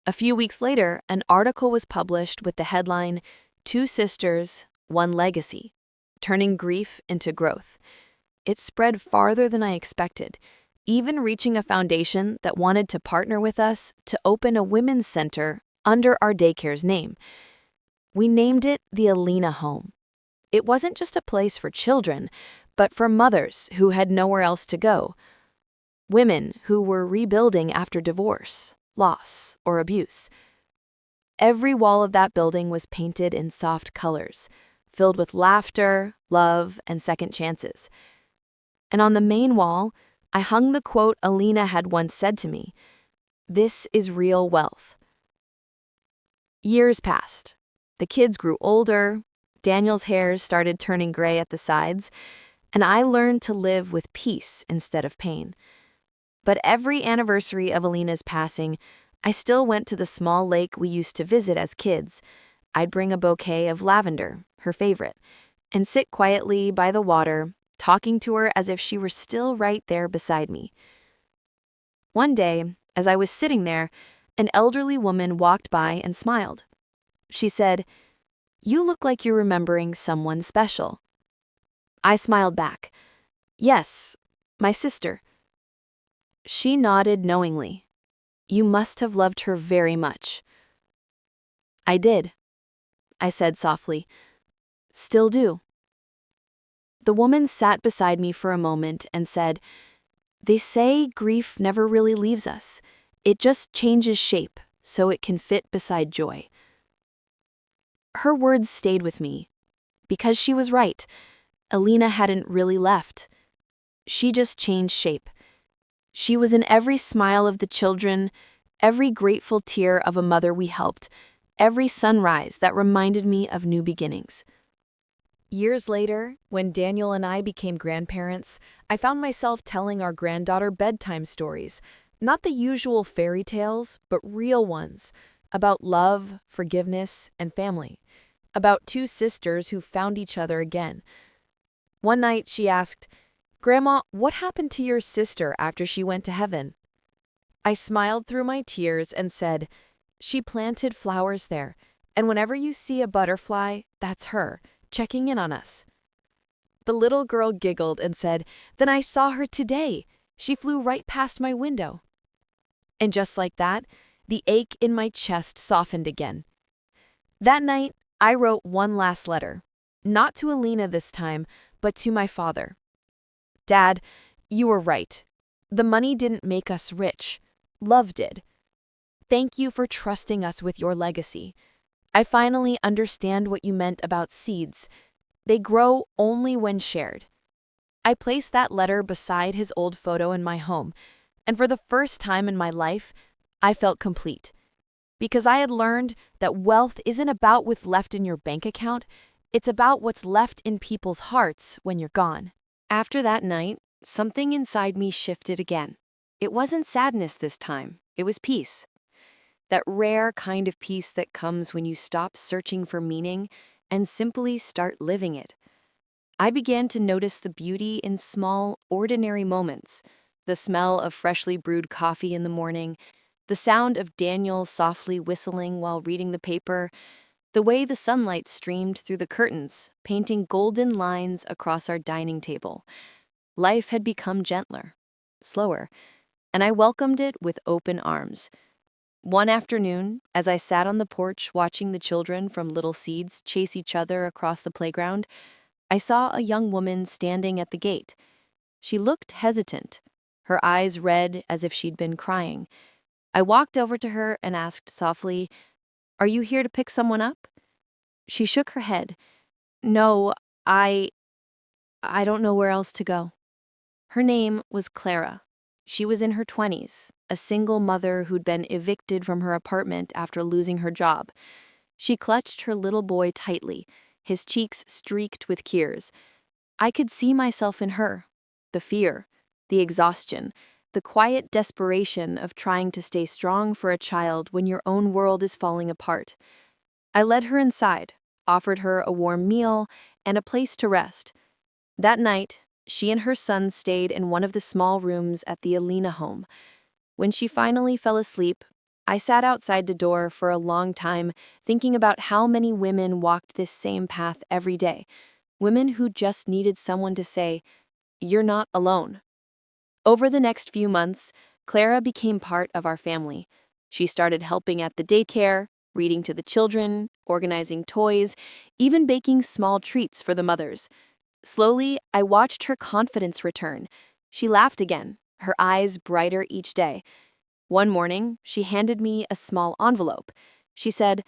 A few weeks later, an article was published with the headline, "Two Sisters, One Legacy, Turning Grief into Growth." It spread farther than I expected, even reaching a foundation that wanted to partner with us to open a women's center under our daycare's name. We named it the Alina Home. It wasn't just a place for children, but for mothers who had nowhere else to go. Women who were rebuilding after divorce, loss, or abuse. Every wall of that building was painted in soft colors, filled with laughter, love, and second chances. And on the main wall, I hung the quote Alina had once said to me, "This is real wealth." Years passed. The kids grew older, Daniel's hair started turning gray at the sides, and I learned to live with peace instead of pain. But every anniversary of Alina's passing, I still went to the small lake we used to visit as kids. I'd bring a bouquet of lavender, her favorite, and sit quietly by the water, talking to her as if she were still right there beside me. One day, as I was sitting there, an elderly woman walked by and smiled. She said, "You look like you're remembering someone special." I smiled back. "Yes, my sister." She nodded knowingly. "You must have loved her very much." I did, I said softly. Still do. The woman sat beside me for a moment and said, "They say grief never really leaves us. It just changes shape so it can fit beside joy." Her words stayed with me, because she was right. Alina hadn't really left. She just changed shape. She was in every smile of the children, every grateful tear of a mother we helped, every sunrise that reminded me of new beginnings. Years later, when Daniel and I became grandparents, I found myself telling our granddaughter bedtime stories, not the usual fairy tales, but real ones, about love, forgiveness, and family, about two sisters who found each other again. One night she asked, "Grandma, what happened to your sister after she went to heaven?" I smiled through my tears and said, "She planted flowers there, and whenever you see a butterfly, that's her, checking in on us." The little girl giggled and said, "Then I saw her today. She flew right past my window." And just like that, the ache in my chest softened again. That night, I wrote one last letter, not to Alina this time, but to my father. "Dad, you were right. The money didn't make us rich. Love did. Thank you for trusting us with your legacy. I finally understand what you meant about seeds. They grow only when shared." I placed that letter beside his old photo in my home, and for the first time in my life, I felt complete. Because I had learned that wealth isn't about what's left in your bank account, it's about what's left in people's hearts when you're gone. After that night, something inside me shifted again. It wasn't sadness this time, it was peace. That rare kind of peace that comes when you stop searching for meaning and simply start living it. I began to notice the beauty in small, ordinary moments. The smell of freshly brewed coffee in the morning, the sound of Daniel softly whistling while reading the paper, the way the sunlight streamed through the curtains, painting golden lines across our dining table. Life had become gentler, slower, and I welcomed it with open arms. One afternoon, as I sat on the porch watching the children from Little Seeds chase each other across the playground, I saw a young woman standing at the gate. She looked hesitant, her eyes red as if she'd been crying. I walked over to her and asked softly, "Are you here to pick someone up?" She shook her head. "No, I don't know where else to go." Her name was Clara. She was in her 20s, a single mother who'd been evicted from her apartment after losing her job. She clutched her little boy tightly, his cheeks streaked with tears. I could see myself in her, the fear, the exhaustion, the quiet desperation of trying to stay strong for a child when your own world is falling apart. I led her inside, offered her a warm meal and a place to rest. That night, she and her son stayed in one of the small rooms at the Alina home. When she finally fell asleep, I sat outside the door for a long time, thinking about how many women walked this same path every day. Women who just needed someone to say, "You're not alone." Over the next few months, Clara became part of our family. She started helping at the daycare, reading to the children, organizing toys, even baking small treats for the mothers. Slowly, I watched her confidence return. She laughed again, her eyes brighter each day. One morning, she handed me a small envelope. She said,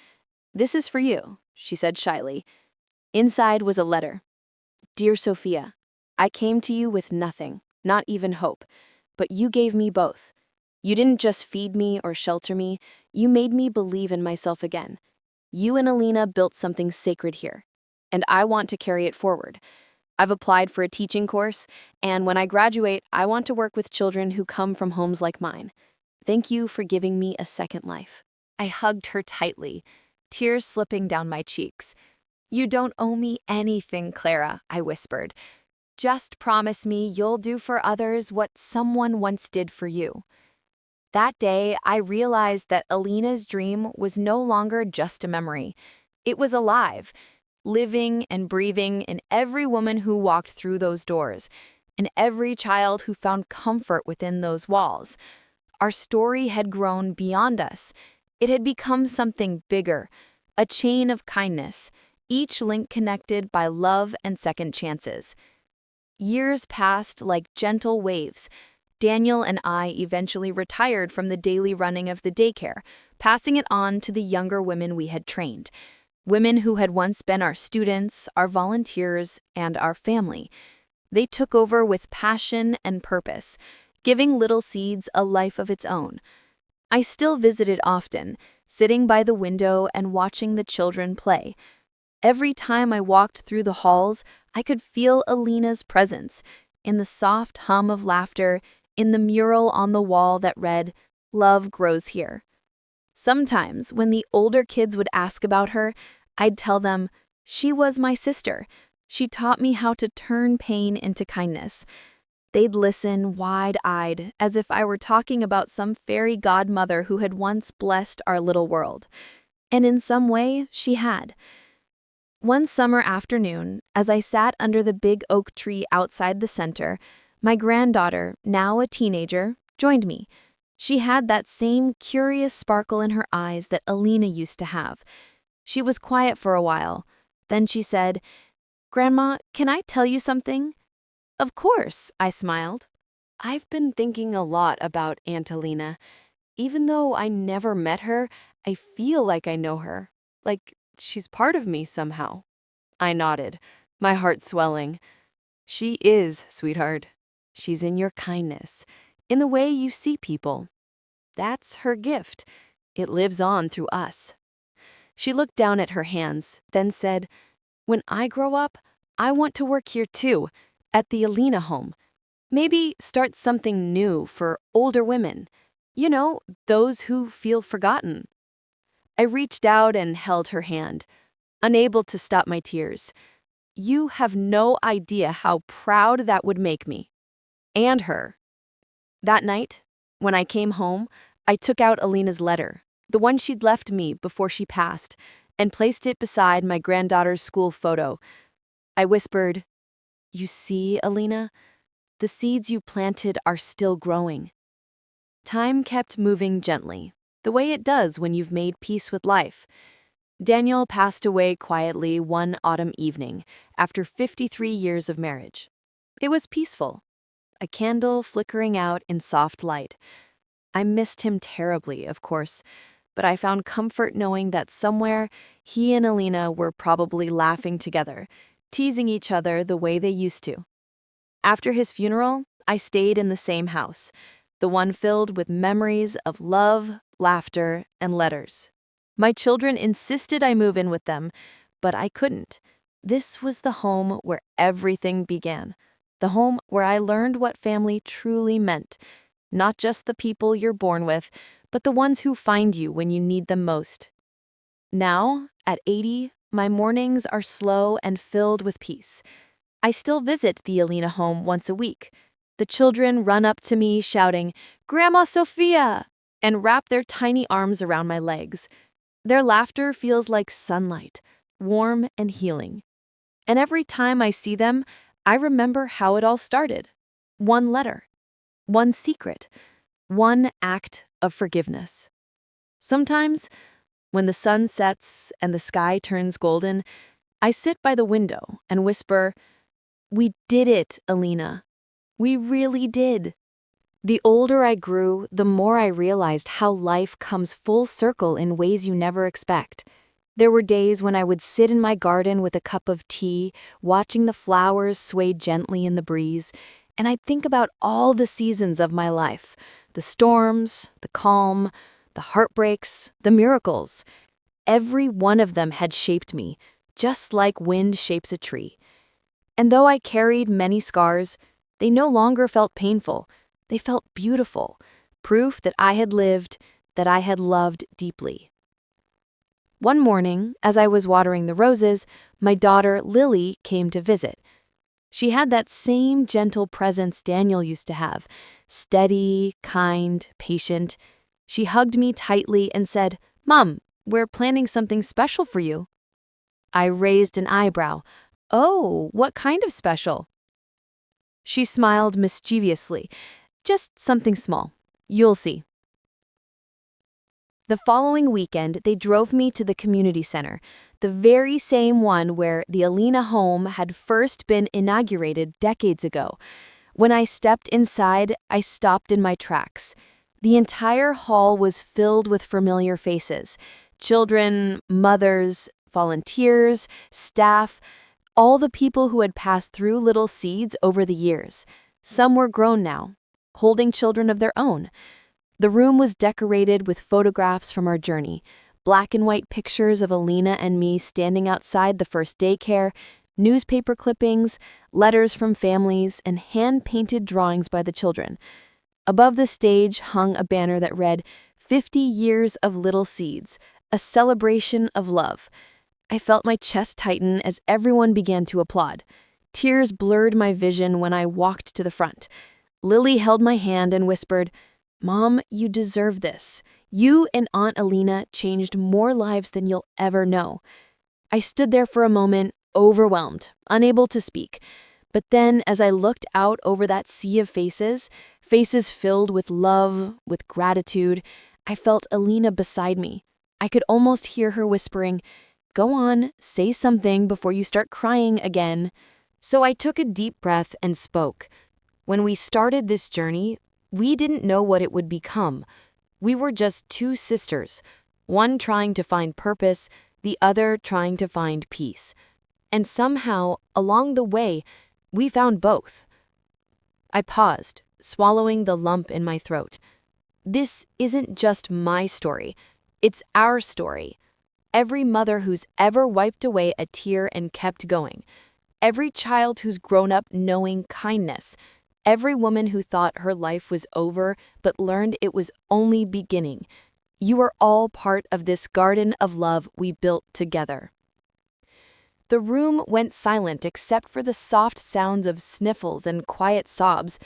"This is for you," she said shyly. Inside was a letter. "Dear Sofia, I came to you with nothing, not even hope, but you gave me both. You didn't just feed me or shelter me, you made me believe in myself again. You and Alina built something sacred here, and I want to carry it forward. I've applied for a teaching course, and when I graduate, I want to work with children who come from homes like mine. Thank you for giving me a second life." I hugged her tightly, tears slipping down my cheeks. "You don't owe me anything, Clara," I whispered. "Just promise me you'll do for others what someone once did for you." That day, I realized that Alina's dream was no longer just a memory. It was alive, living and breathing in every woman who walked through those doors, in every child who found comfort within those walls. Our story had grown beyond us. It had become something bigger, a chain of kindness, each link connected by love and second chances. Years passed like gentle waves. Daniel and I eventually retired from the daily running of the daycare, passing it on to the younger women we had trained. Women who had once been our students, our volunteers, and our family. They took over with passion and purpose, giving Little Seeds a life of its own. I still visited often, sitting by the window and watching the children play. Every time I walked through the halls, I could feel Alina's presence, in the soft hum of laughter, in the mural on the wall that read, "Love grows here." Sometimes, when the older kids would ask about her, I'd tell them, "She was my sister. She taught me how to turn pain into kindness." They'd listen wide-eyed, as if I were talking about some fairy godmother who had once blessed our little world. And in some way, she had. One summer afternoon, as I sat under the big oak tree outside the center, my granddaughter, now a teenager, joined me. She had that same curious sparkle in her eyes that Alina used to have. She was quiet for a while. Then she said, "Grandma, can I tell you something?" "Of course," I smiled. I've been thinking a lot about Aunt Alina. Even though I never met her, I feel like I know her. Like she's part of me somehow. I nodded, my heart swelling. She is, sweetheart. She's in your kindness, in the way you see people. That's her gift. It lives on through us. She looked down at her hands, then said, "When I grow up, I want to work here too, at the Alina home. Maybe start something new for older women. You know, those who feel forgotten." I reached out and held her hand, unable to stop my tears. You have no idea how proud that would make me. And her. That night, when I came home, I took out Alina's letter, the one she'd left me before she passed, and placed it beside my granddaughter's school photo. I whispered, "You see, Alina? The seeds you planted are still growing." Time kept moving gently, the way it does when you've made peace with life. Daniel passed away quietly one autumn evening, after 53 years of marriage. It was peaceful, a candle flickering out in soft light. I missed him terribly, of course, but I found comfort knowing that somewhere he and Alina were probably laughing together, teasing each other the way they used to. After his funeral, I stayed in the same house, the one filled with memories of love, laughter, and letters. My children insisted I move in with them, but I couldn't. This was the home where everything began, the home where I learned what family truly meant, not just the people you're born with, but the ones who find you when you need them most. Now, at 80, my mornings are slow and filled with peace. I still visit the Alina home once a week. The children run up to me shouting, "Grandma Sofia!" and wrap their tiny arms around my legs. Their laughter feels like sunlight, warm and healing. And every time I see them, I remember how it all started. One letter, one secret, one act of forgiveness. Sometimes, when the sun sets and the sky turns golden, I sit by the window and whisper, "We did it, Alina. We really did." The older I grew, the more I realized how life comes full circle in ways you never expect. There were days when I would sit in my garden with a cup of tea, watching the flowers sway gently in the breeze, and I'd think about all the seasons of my life, the storms, the calm, the heartbreaks, the miracles. Every one of them had shaped me, just like wind shapes a tree. And though I carried many scars, they no longer felt painful. They felt beautiful, proof that I had lived, that I had loved deeply. One morning, as I was watering the roses, my daughter Lily came to visit. She had that same gentle presence Daniel used to have, steady, kind, patient. She hugged me tightly and said, "Mom, we're planning something special for you." I raised an eyebrow. "Oh, what kind of special?" She smiled mischievously. "Just something small. You'll see." The following weekend, they drove me to the community center, the very same one where the Alina home had first been inaugurated decades ago. When I stepped inside, I stopped in my tracks. The entire hall was filled with familiar faces: children, mothers, volunteers, staff, all the people who had passed through Little Seeds over the years. Some were grown now, holding children of their own. The room was decorated with photographs from our journey: black and white pictures of Alina and me standing outside the first daycare, newspaper clippings, letters from families, and hand-painted drawings by the children. Above the stage hung a banner that read, "50 Years of Little Seeds, a celebration of love." I felt my chest tighten as everyone began to applaud. Tears blurred my vision when I walked to the front. Lily held my hand and whispered, "Mom, you deserve this. You and Aunt Alina changed more lives than you'll ever know." I stood there for a moment, overwhelmed, unable to speak. But then, as I looked out over that sea of faces, faces filled with love, with gratitude, I felt Alina beside me. I could almost hear her whispering, "Go on, say something before you start crying again." So I took a deep breath and spoke. When we started this journey, we didn't know what it would become. We were just two sisters, one trying to find purpose, the other trying to find peace. And somehow, along the way, we found both. I paused, swallowing the lump in my throat. This isn't just my story. It's our story. Every mother who's ever wiped away a tear and kept going. Every child who's grown up knowing kindness. Every woman who thought her life was over but learned it was only beginning. You are all part of this garden of love we built together. The room went silent except for the soft sounds of sniffles and quiet sobs.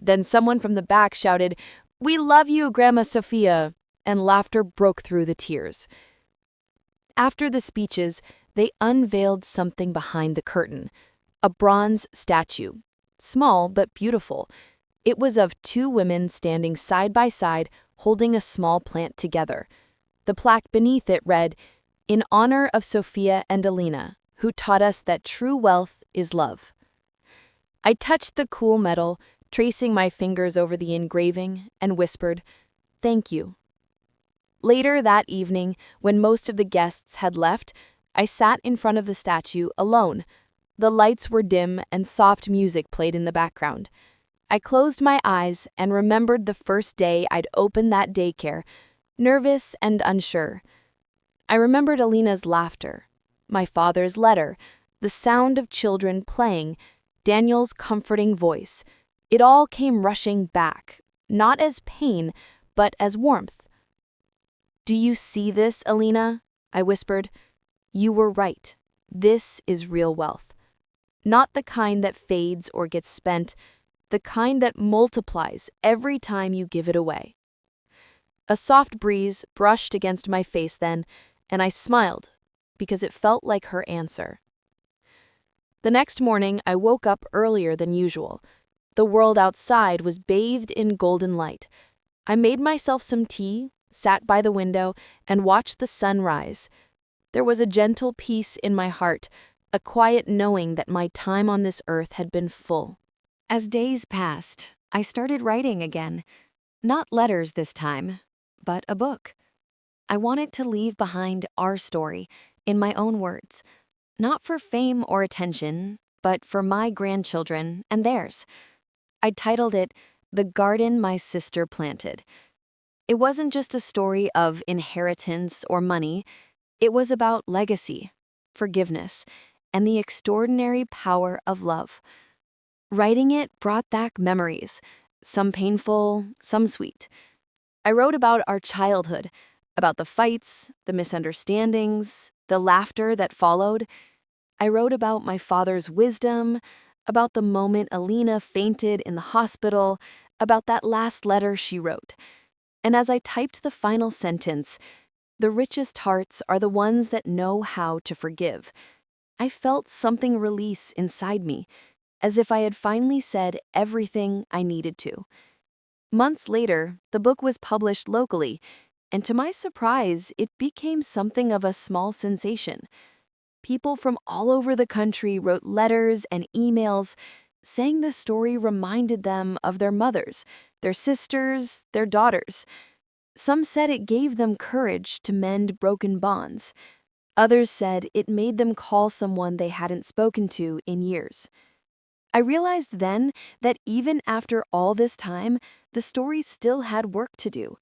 Then someone from the back shouted, "We love you, Grandma Sofia," and laughter broke through the tears. After the speeches, they unveiled something behind the curtain, a bronze statue. Small but beautiful. It was of two women standing side by side, holding a small plant together. The plaque beneath it read, "In honor of Sofia and Alina, who taught us that true wealth is love." I touched the cool metal, tracing my fingers over the engraving, and whispered, "Thank you." Later that evening, when most of the guests had left, I sat in front of the statue alone. The lights were dim and soft music played in the background. I closed my eyes and remembered the first day I'd opened that daycare, nervous and unsure. I remembered Alina's laughter, my father's letter, the sound of children playing, Daniel's comforting voice. It all came rushing back, not as pain, but as warmth. "Do you see this, Alina?" I whispered. "You were right. This is real wealth. Not the kind that fades or gets spent, the kind that multiplies every time you give it away." A soft breeze brushed against my face then, and I smiled, because it felt like her answer. The next morning, I woke up earlier than usual. The world outside was bathed in golden light. I made myself some tea, sat by the window, and watched the sun rise. There was a gentle peace in my heart, a quiet knowing that my time on this earth had been full. As days passed, I started writing again. Not letters this time, but a book. I wanted to leave behind our story, in my own words. Not for fame or attention, but for my grandchildren and theirs. I titled it, "The Garden My Sister Planted." It wasn't just a story of inheritance or money. It was about legacy, forgiveness, and the extraordinary power of love. Writing it brought back memories, some painful, some sweet. I wrote about our childhood, about the fights, the misunderstandings, the laughter that followed. I wrote about my father's wisdom, about the moment Alina fainted in the hospital, about that last letter she wrote. And as I typed the final sentence, "The richest hearts are the ones that know how to forgive," I felt something release inside me, as if I had finally said everything I needed to. Months later, the book was published locally. And to my surprise, it became something of a small sensation. People from all over the country wrote letters and emails saying the story reminded them of their mothers, their sisters, their daughters. Some said it gave them courage to mend broken bonds. Others said it made them call someone they hadn't spoken to in years. I realized then that even after all this time, the story still had work to do.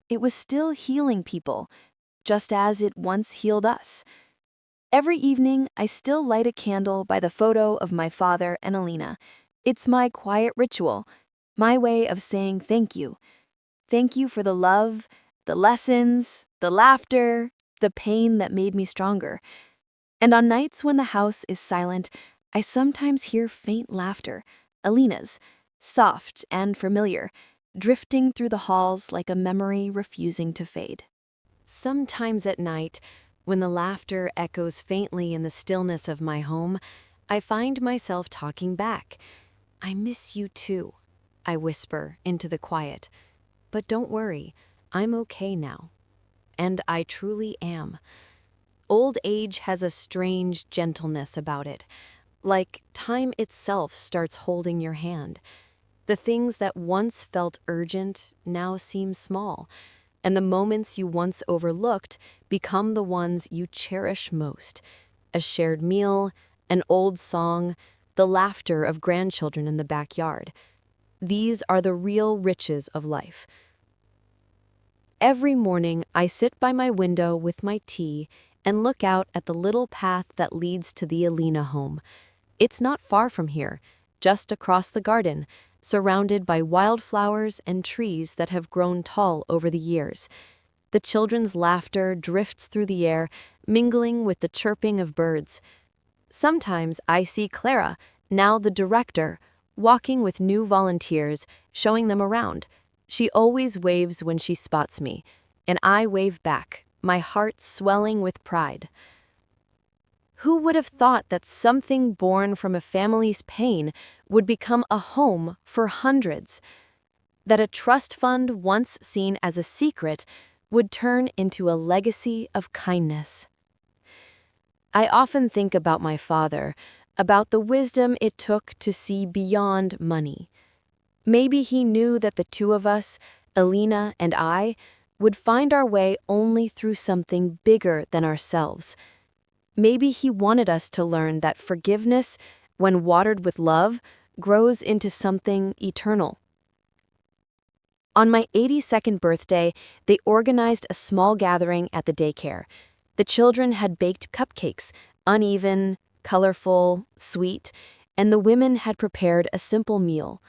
It was still healing people, just as it once healed us. Every evening, I still light a candle by the photo of my father and Alina. It's my quiet ritual, my way of saying thank you. Thank you for the love, the lessons, the laughter, the pain that made me stronger. And on nights when the house is silent, I sometimes hear faint laughter, Alina's, soft and familiar, drifting through the halls like a memory refusing to fade. Sometimes at night, when the laughter echoes faintly in the stillness of my home, I find myself talking back. I miss you too, I whisper into the quiet. But don't worry, I'm okay now. And I truly am. Old age has a strange gentleness about it, like time itself starts holding your hand. The things that once felt urgent now seem small, and the moments you once overlooked become the ones you cherish most. A shared meal, an old song, the laughter of grandchildren in the backyard. These are the real riches of life. Every morning, I sit by my window with my tea and look out at the little path that leads to the Alina home. It's not far from here, just across the garden, surrounded by wildflowers and trees that have grown tall over the years. The children's laughter drifts through the air, mingling with the chirping of birds. Sometimes I see Clara, now the director, walking with new volunteers, showing them around. She always waves when she spots me, and I wave back, my heart swelling with pride. Who would have thought that something born from a family's pain would become a home for hundreds? That a trust fund once seen as a secret would turn into a legacy of kindness? I often think about my father, about the wisdom it took to see beyond money. Maybe he knew that the two of us, Alina and I, would find our way only through something bigger than ourselves. Maybe he wanted us to learn that forgiveness, when watered with love, grows into something eternal. On my 82nd birthday, they organized a small gathering at the daycare. The children had baked cupcakes, uneven, colorful, sweet, and the women had prepared a simple meal.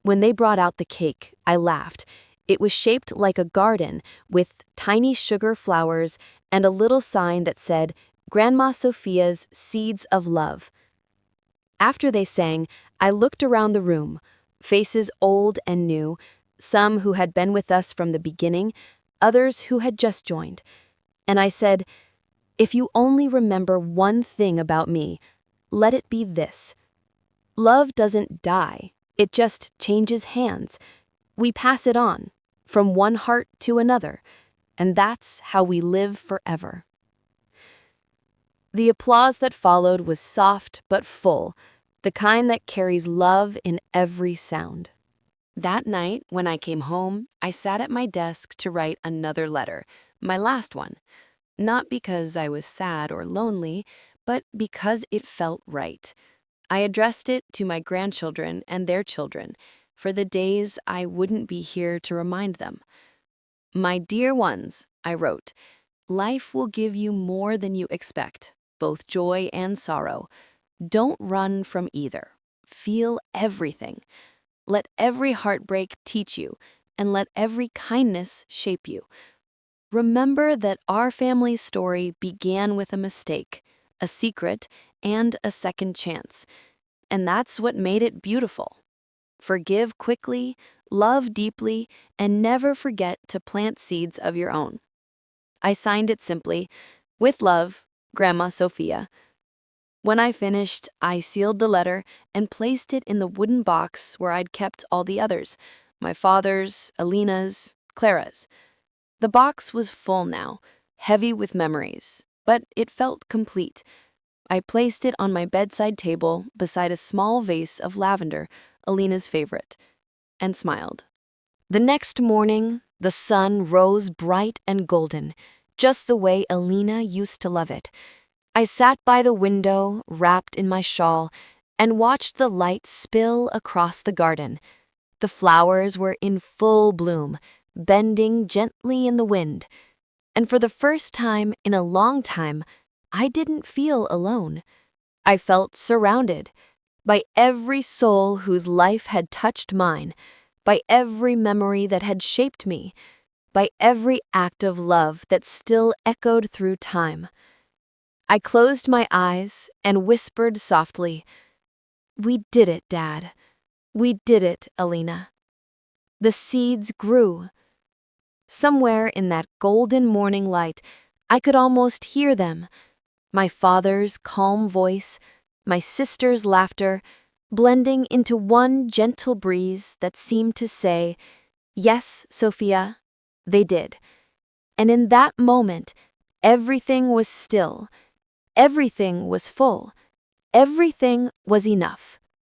When they brought out the cake, I laughed. It was shaped like a garden with tiny sugar flowers and a little sign that said, Grandma Sofia's Seeds of Love. After they sang, I looked around the room, faces old and new, some who had been with us from the beginning, others who had just joined. And I said, if you only remember one thing about me, let it be this. Love doesn't die, it just changes hands. We pass it on, from one heart to another, and that's how we live forever. The applause that followed was soft but full, the kind that carries love in every sound. That night, when I came home, I sat at my desk to write another letter, my last one. Not because I was sad or lonely, but because it felt right. I addressed it to my grandchildren and their children, for the days I wouldn't be here to remind them. My dear ones, I wrote, life will give you more than you expect, both joy and sorrow. Don't run from either. Feel everything. Let every heartbreak teach you, and let every kindness shape you. Remember that our family's story began with a mistake, a secret, and a second chance. And that's what made it beautiful. Forgive quickly, love deeply, and never forget to plant seeds of your own. I signed it simply, with love, Grandma Sofia. When I finished, I sealed the letter and placed it in the wooden box where I'd kept all the others, my father's, Alina's, Clara's. The box was full now, heavy with memories, but it felt complete. I placed it on my bedside table beside a small vase of lavender, Alina's favorite, and smiled. The next morning, the sun rose bright and golden, just the way Alina used to love it. I sat by the window, wrapped in my shawl, and watched the light spill across the garden. The flowers were in full bloom, bending gently in the wind. And for the first time in a long time, I didn't feel alone. I felt surrounded by every soul whose life had touched mine, by every memory that had shaped me, by every act of love that still echoed through time. I closed my eyes and whispered softly, "We did it, Dad. We did it, Alina." The seeds grew. Somewhere in that golden morning light, I could almost hear them. My father's calm voice, my sister's laughter, blending into one gentle breeze that seemed to say, "Yes, Sofia, they did." And in that moment, everything was still. Everything was full. Everything was enough.